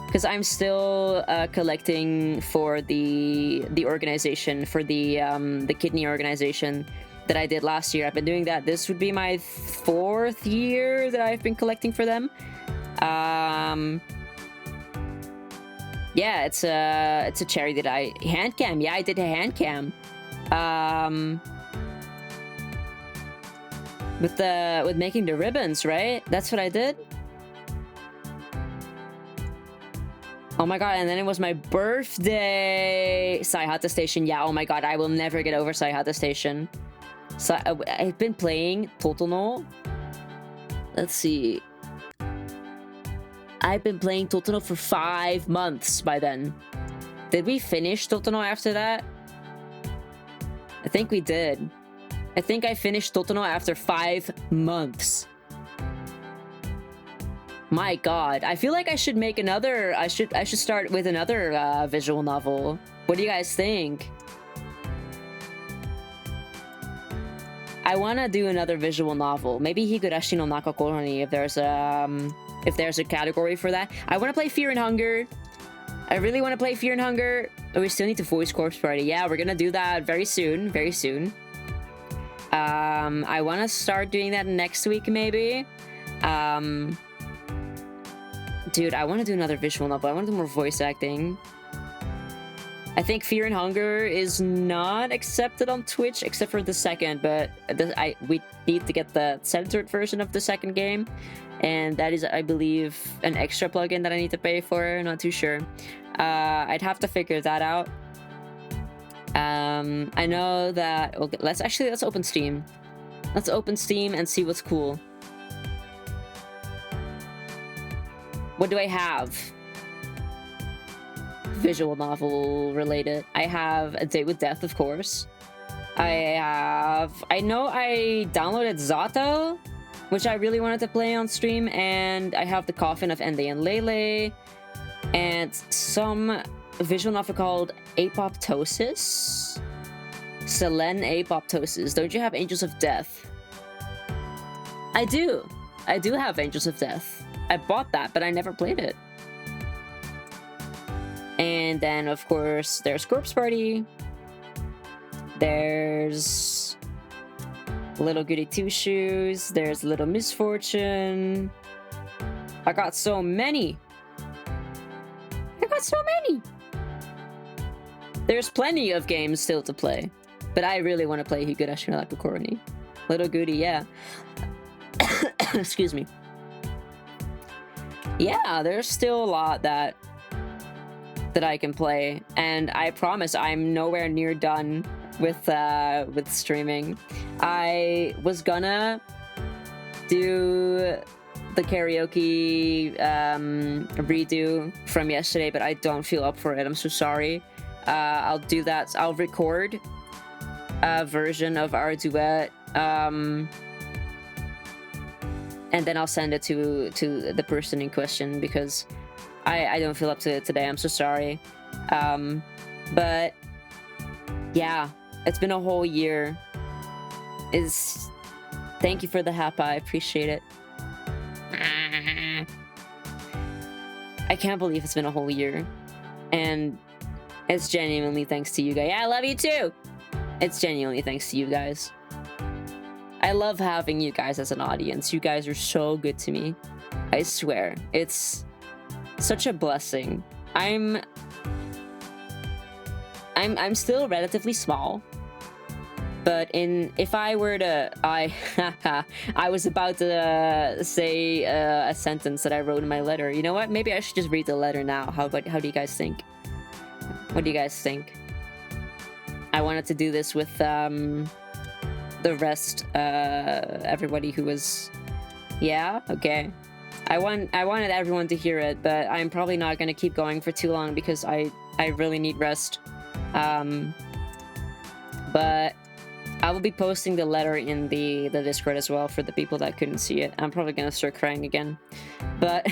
Because I'm still collecting for the organization, for the kidney organization that I did last year. I've been doing that. This would be my 4th year that I've been collecting for them. Yeah, it's a charity that I hand cam. Yeah, I did a hand cam. With making the ribbons, right? That's what I did. Oh my god, and then it was my birthday. Saihata Station. Yeah, oh my god, I will never get over Saihata Station. So I've been playing Totono. Let's see. I've been playing Totono for 5 months by then. Did we finish Totono after that? I think we did. I think I finished Totono after 5 months. My god, I feel like I should make another. I should start with another visual novel. What do you guys think? I want to do another visual novel. Maybe Higurashi no Nakakoroni if there's a category for that. I want to play Fear and Hunger. I really want to play Fear and Hunger. Oh, we still need to voice Corpse Party. Yeah, we're gonna do that very soon. Very soon. I want to start doing that next week, maybe. Dude, I want to do another visual novel. I want to do more voice acting. I think Fear and Hunger is not accepted on Twitch, except for the second, but we need to get the censored version of the second game. And that is, I believe, an extra plugin that I need to pay for. Not too sure. I'd have to figure that out. I know that... Okay, let's open Steam. Let's open Steam and see what's cool. What do I have? Visual novel related. I have A Day with Death, of course. I know I downloaded Zato, which I really wanted to play on stream, and I have The Coffin of Ende and Lele, and some visual novel called Apoptosis. Selen Apoptosis. Don't you have Angels of Death? I do. I do have Angels of Death. I bought that, but I never played it. And then, of course, there's Corpse Party. There's Little Goody Two Shoes. There's Little Misfortune. I got so many. There's plenty of games still to play. But I really want to play Higurashi no Nakakoroni. Little Goody, yeah. Excuse me. Yeah, there's still a lot that I can play, and I promise I'm nowhere near done with streaming. I was gonna do the karaoke redo from yesterday, but I don't feel up for it. I'm so sorry. I'll do that. I'll record a version of our duet, and then I'll send it to the person in question, because I don't feel up to it today. I'm so sorry. But yeah, it's been a whole year. Thank you for the happa. I appreciate it. I can't believe it's been a whole year. And it's genuinely thanks to you guys. Yeah, I love you too. It's genuinely thanks to you guys. I love having you guys as an audience. You guys are so good to me. I swear. It's such a blessing. I'm still relatively small. But if I were to, I was about to say a sentence that I wrote in my letter. You know what? Maybe I should just read the letter now. How do you guys think? What do you guys think? I wanted to do this with the rest, everybody who was, yeah, okay. I wanted everyone to hear it, but I'm probably not gonna keep going for too long because I really need rest. But I will be posting the letter in the Discord as well for the people that couldn't see it. I'm probably gonna start crying again. But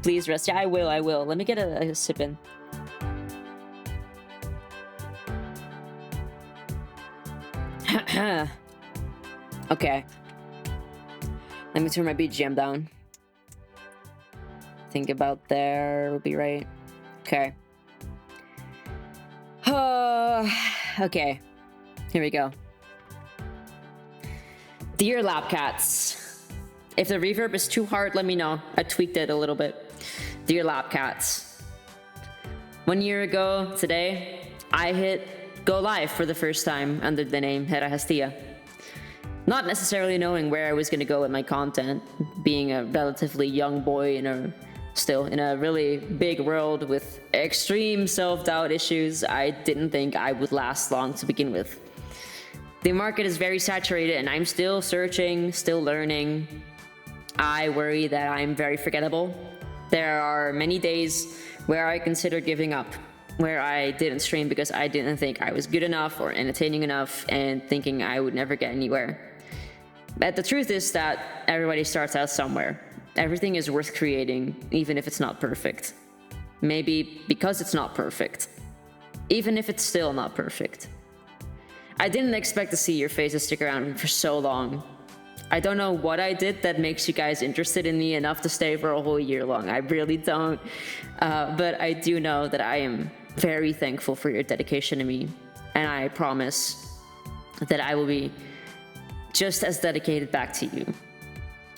please rest. Yeah, I will. Let me get a sip in. Okay. Let me turn my BGM down. Think about there will be right. Okay. Okay. Here we go. Dear Lab Cats, if the reverb is too hard, let me know. I tweaked it a little bit. Dear Lab Cats, 1 year ago today, I hit go live for the first time under the name Hera Hastia. Not necessarily knowing where I was going to go with my content, being a relatively young boy still in a really big world with extreme self-doubt issues. I didn't think I would last long to begin with. The market is very saturated and I'm still searching, still learning. I worry that I'm very forgettable. There are many days where I consider giving up, where I didn't stream because I didn't think I was good enough or entertaining enough and thinking I would never get anywhere. But the truth is that everybody starts out somewhere. Everything is worth creating, even if it's not perfect. Maybe because it's not perfect. Even if it's still not perfect. I didn't expect to see your faces stick around for so long. I don't know what I did that makes you guys interested in me enough to stay for a whole year long. I really don't. But I do know that I am very thankful for your dedication to me. And I promise that I will be just as dedicated back to you.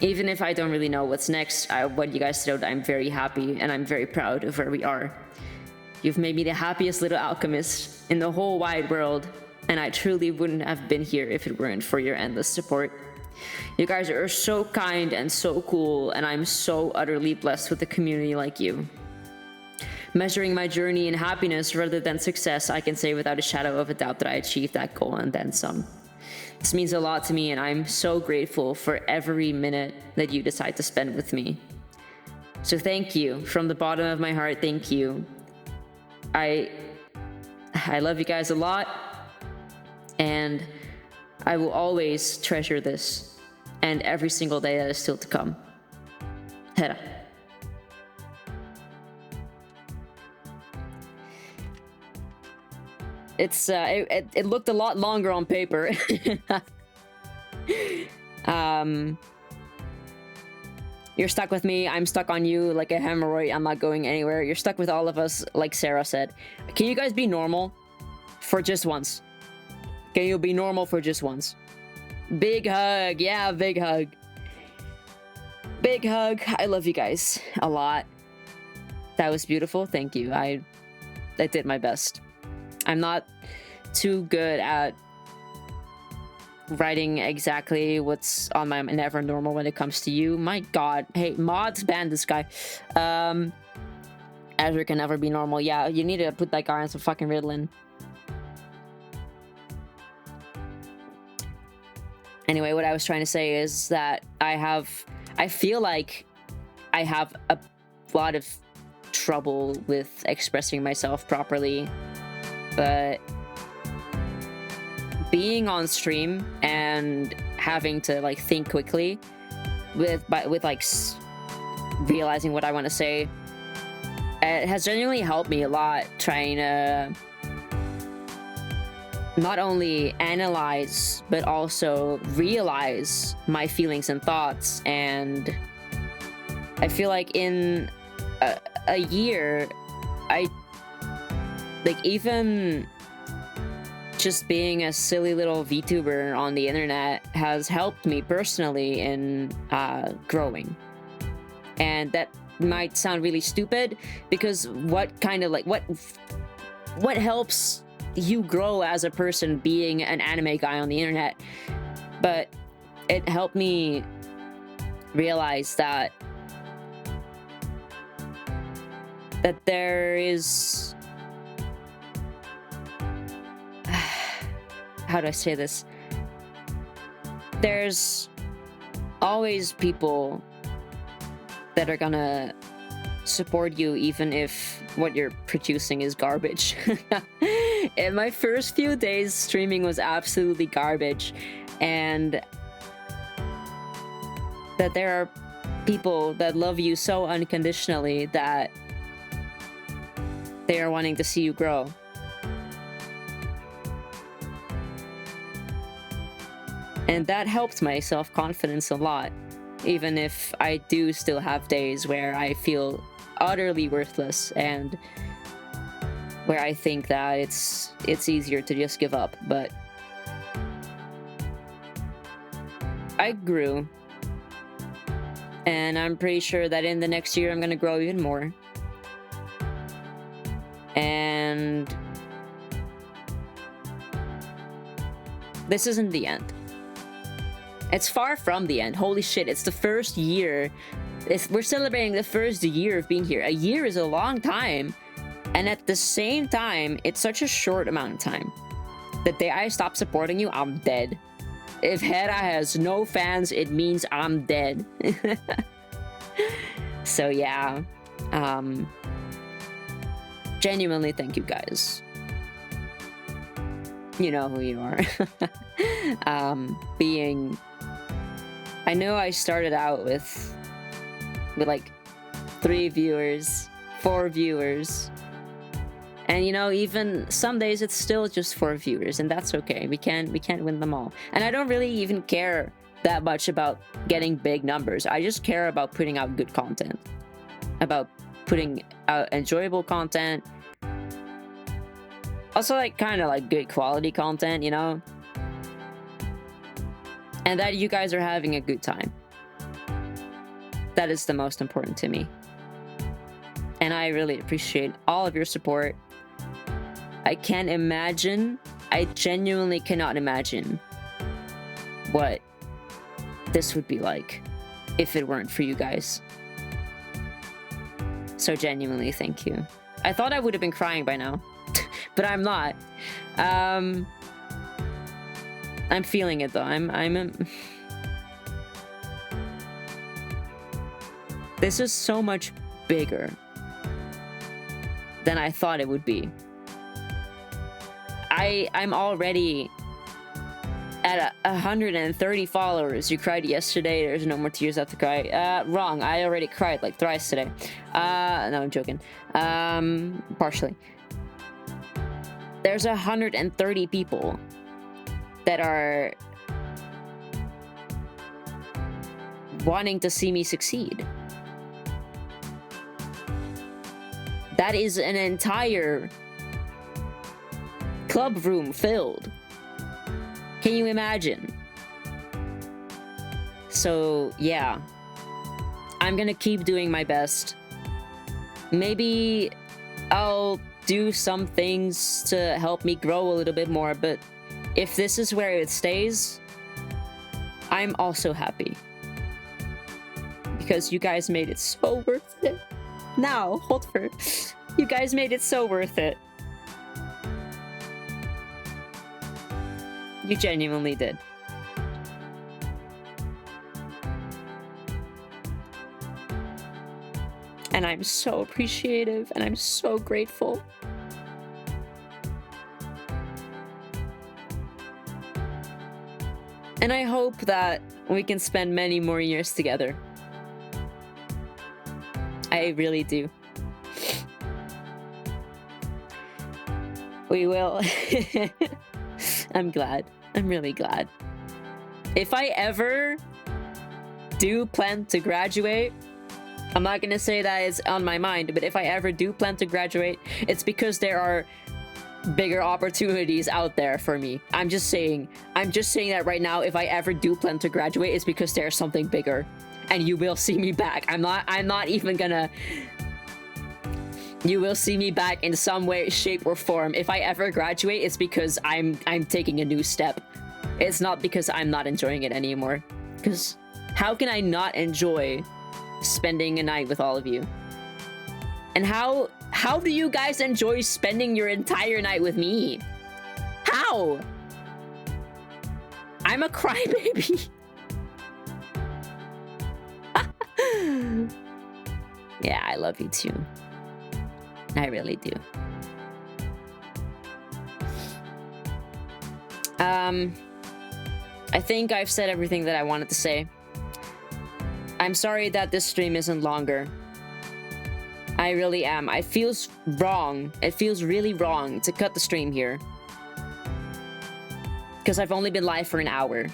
Even if I don't really know what's next, I want you guys to know that I'm very happy and I'm very proud of where we are. You've made me the happiest little alchemist in the whole wide world, and I truly wouldn't have been here if it weren't for your endless support. You guys are so kind and so cool, and I'm so utterly blessed with a community like you. Measuring my journey in happiness rather than success, I can say without a shadow of a doubt that I achieved that goal and then some. This means a lot to me, and I'm so grateful for every minute that you decide to spend with me. So thank you. From the bottom of my heart, thank you. I love you guys a lot, and I will always treasure this and every single day that is still to come. Hera. It looked a lot longer on paper. You're stuck with me, I'm stuck on you like a hemorrhoid, I'm not going anywhere. You're stuck with all of us, like Sarah said. Can you guys be normal for just once? Can you be normal for just once? Big hug, yeah, big hug. Big hug. I love you guys a lot. That was beautiful, thank you. I did my best. I'm not too good at writing exactly what's on my never normal when it comes to you. My god. Hey, mods, ban this guy. Azure can never be normal. Yeah, you need to put that guy on some fucking Ritalin. Anyway, what I was trying to say is that I feel like I have a lot of trouble with expressing myself properly. But being on stream and having to like think quickly with like realizing what I want to say, it has genuinely helped me a lot, trying to not only analyze but also realize my feelings and thoughts. And I feel like in a year, even just being a silly little VTuber on the internet has helped me personally in growing. And that might sound really stupid, because what helps you grow as a person being an anime guy on the internet, but it helped me realize that there is how do I say this? There's always people that are gonna support you even if what you're producing is garbage. In my first few days, streaming was absolutely garbage, and that there are people that love you so unconditionally that they are wanting to see you grow. And that helped my self-confidence a lot, even if I do still have days where I feel utterly worthless and where I think that it's easier to just give up. But I grew, and I'm pretty sure that in the next year I'm gonna grow even more. And this isn't the end. It's far from the end. Holy shit, it's the first year. We're celebrating the first year of being here. A year is a long time. And at the same time, it's such a short amount of time. The day I stop supporting you, I'm dead. If Hera has no fans, it means I'm dead. So yeah. Genuinely, thank you guys. You know who you are. I know I started out with like 3 viewers, 4 viewers. And you know, even some days it's still just 4 viewers, and that's okay. We can't win them all. And I don't really even care that much about getting big numbers. I just care about putting out good content. About putting out enjoyable content. Also like kind of like good quality content, you know? And that you guys are having a good time. That is the most important to me. And I really appreciate all of your support. I can't imagine, I genuinely cannot imagine what this would be like if it weren't for you guys. So genuinely, thank you. I thought I would have been crying by now, but I'm not. I'm feeling it though. This is so much bigger than I thought it would be. I'm already at 130 followers. You cried yesterday. There's no more tears left to cry. Wrong. I already cried like thrice today. No, I'm joking. Partially. There's 130 people that are wanting to see me succeed. That is an entire club room filled. Can you imagine? So yeah, I'm gonna keep doing my best. Maybe I'll do some things to help me grow a little bit more, but if this is where it stays, I'm also happy. Because you guys made it so worth it. Now, hold for it. You guys made it so worth it. You genuinely did. And I'm so appreciative and I'm so grateful. And I hope that we can spend many more years together. I really do. We will. I'm glad. I'm really glad. If I ever do plan to graduate, I'm not gonna say that it's on my mind, but if I ever do plan to graduate, it's because there are bigger opportunities out there for me. I'm just saying that right now. If I ever do plan to graduate, it's because there's something bigger, and you will see me back. I'm not even gonna You will see me back in some way, shape, or form. If I ever graduate, it's because I'm taking a new step. It's not because I'm not enjoying it anymore. Because how can I not enjoy spending a night with all of you? And how do you guys enjoy spending your entire night with me? How? I'm a crybaby. Yeah, I love you too. I really do. I think I've said everything that I wanted to say. I'm sorry that this stream isn't longer. I really am. It feels wrong. It feels really wrong to cut the stream here. Because I've only been live for an hour.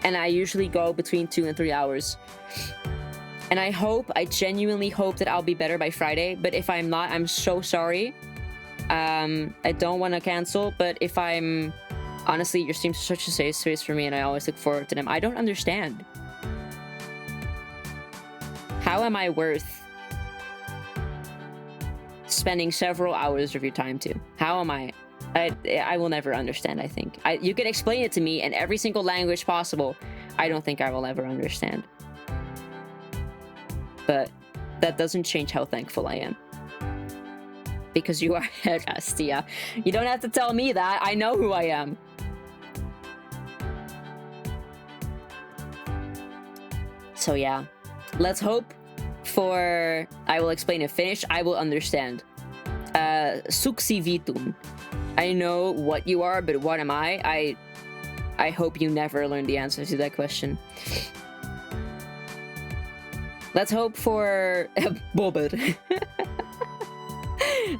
And I usually go between 2 and 3 hours. And I genuinely hope that I'll be better by Friday. But if I'm not, I'm so sorry. I don't want to cancel, but if I'm... Honestly, your streams are such a safe space for me, and I always look forward to them. I don't understand. How am I worth spending several hours of your time to? How am I? I will never understand, I think. You can explain it to me in every single language possible. I don't think I will ever understand. But that doesn't change how thankful I am. Because you are Rastia. You don't have to tell me that. I know who I am. So yeah. Let's hope for... I will explain in Finnish. I will understand. Suksi vitum. I know what you are, but what am I? I hope you never learn the answer to that question. Let's hope for... Bobber.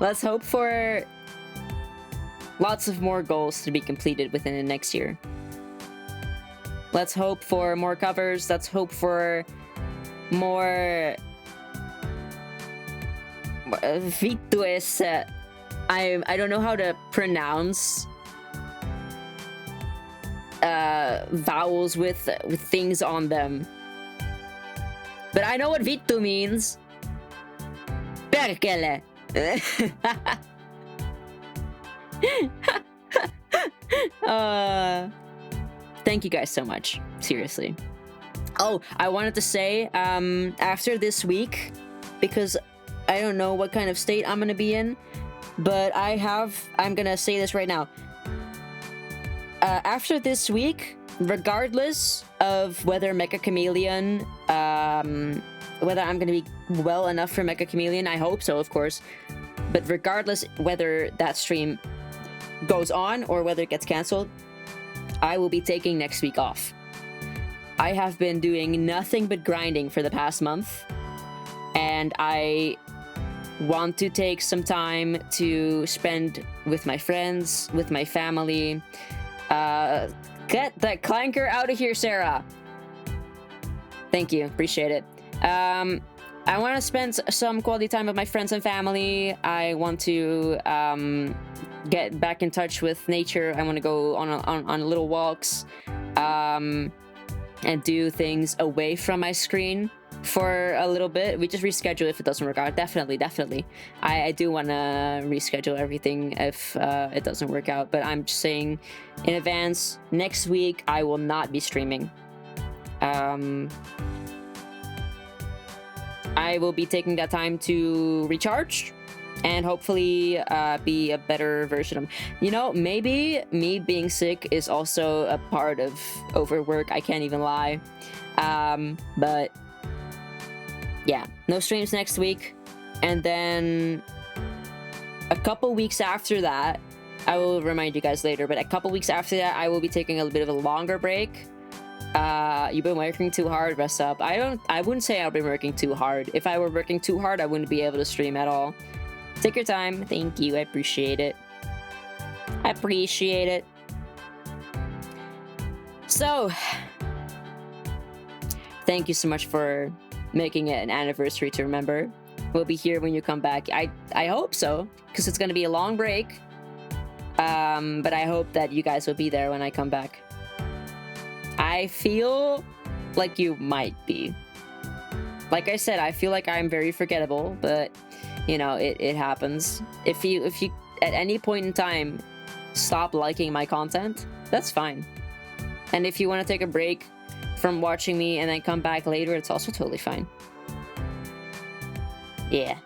Let's hope for lots of more goals to be completed within the next year. Let's hope for more covers. Let's hope for more... Vitues. I don't know how to pronounce vowels with things on them. But I know what vittu means. Perkele. Thank you guys so much. Seriously. Oh, I wanted to say, after this week, because I don't know what kind of state I'm gonna be in, but I'm gonna say this right now. After this week, regardless of whether Mecha Chameleon, whether I'm gonna be well enough for Mecha Chameleon, I hope so, of course. But regardless whether that stream goes on or whether it gets cancelled, I will be taking next week off. I have been doing nothing but grinding for the past month, and I want to take some time to spend with my friends, with my family. Get that clanker out of here, Sarah. Thank you, appreciate it. I want to spend some quality time with my friends and family. I want to get back in touch with nature. I want to go on little walks and do things away from my screen for a little bit. We just reschedule if it doesn't work out. Definitely. I do want to reschedule everything if it doesn't work out. But I'm just saying in advance, next week I will not be streaming. I will be taking that time to recharge and hopefully be a better version of... You know, maybe me being sick is also a part of overwork. I can't even lie. But yeah, no streams next week. And then a couple weeks after that, I will remind you guys later, but a couple weeks after that, I will be taking a bit of a longer break. You've been working too hard, rest up. I wouldn't say I've been working too hard. If I were working too hard, I wouldn't be able to stream at all. Take your time. Thank you. I appreciate it. So, thank you so much for making it an anniversary to remember. We'll be here when you come back. I hope so, because it's going to be a long break. But I hope that you guys will be there when I come back. I feel like you might be. Like I said, I feel like I'm very forgettable, but you know, it happens. If you at any point in time stop liking my content, that's fine. And if you want to take a break from watching me and then come back later, it's also totally fine. Yeah.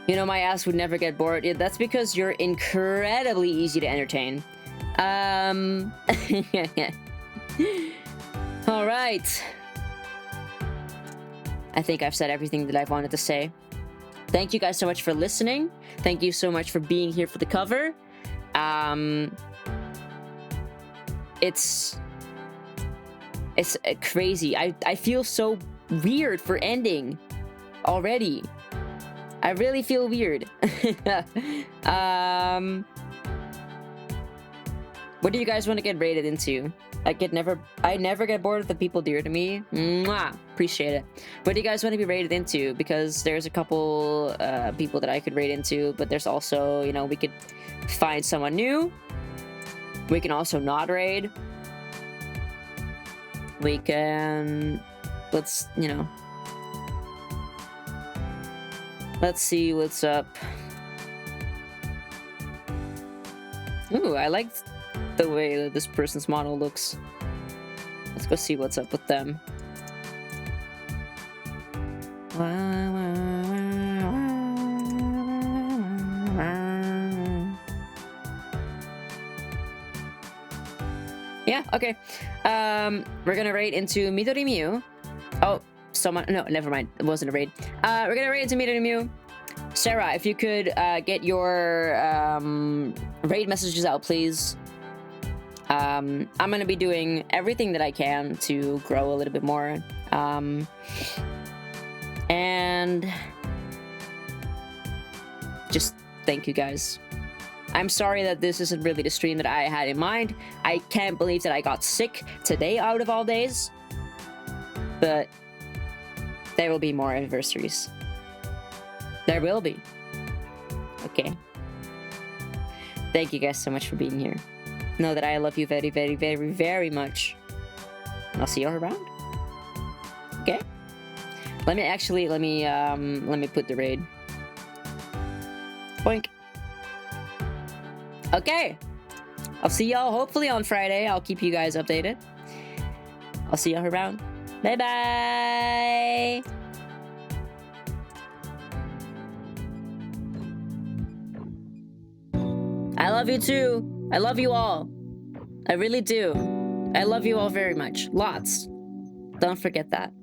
You know, my ass would never get bored. Yeah, that's because you're incredibly easy to entertain. All right. I think I've said everything that I wanted to say. Thank you guys so much for listening. Thank you so much for being here for the cover. It's crazy. I feel so weird for ending already. I really feel weird. What do you guys want to get rated into? I never get bored of the people dear to me. Mwah! Appreciate it. What do you guys want to be rated into? Because there's a couple people that I could rate into, but there's also, you know, we could find someone new. We can also not raid. We can... Let's, you know... Let's see what's up. Ooh, I like the way that this person's model looks. Let's go see what's up with them. Yeah, okay. We're gonna raid into Midori Miu. Oh, someone... No, never mind. It wasn't a raid. We're gonna raid into Midori Miu. Sarah, if you could get your raid messages out, please. I'm gonna be doing everything that I can to grow a little bit more. And just thank you guys. I'm sorry that this isn't really the stream that I had in mind. I can't believe that I got sick today out of all days. But there will be more anniversaries. There will be. Okay. Thank you guys so much for being here. Know that I love you very, very, very, very much. And I'll see you all around. Okay? Let me put the raid. Boink. Okay. I'll see y'all hopefully on Friday. I'll keep you guys updated. I'll see y'all around. Bye-bye. I love you too. I love you all. I really do. I love you all very much. Lots. Don't forget that.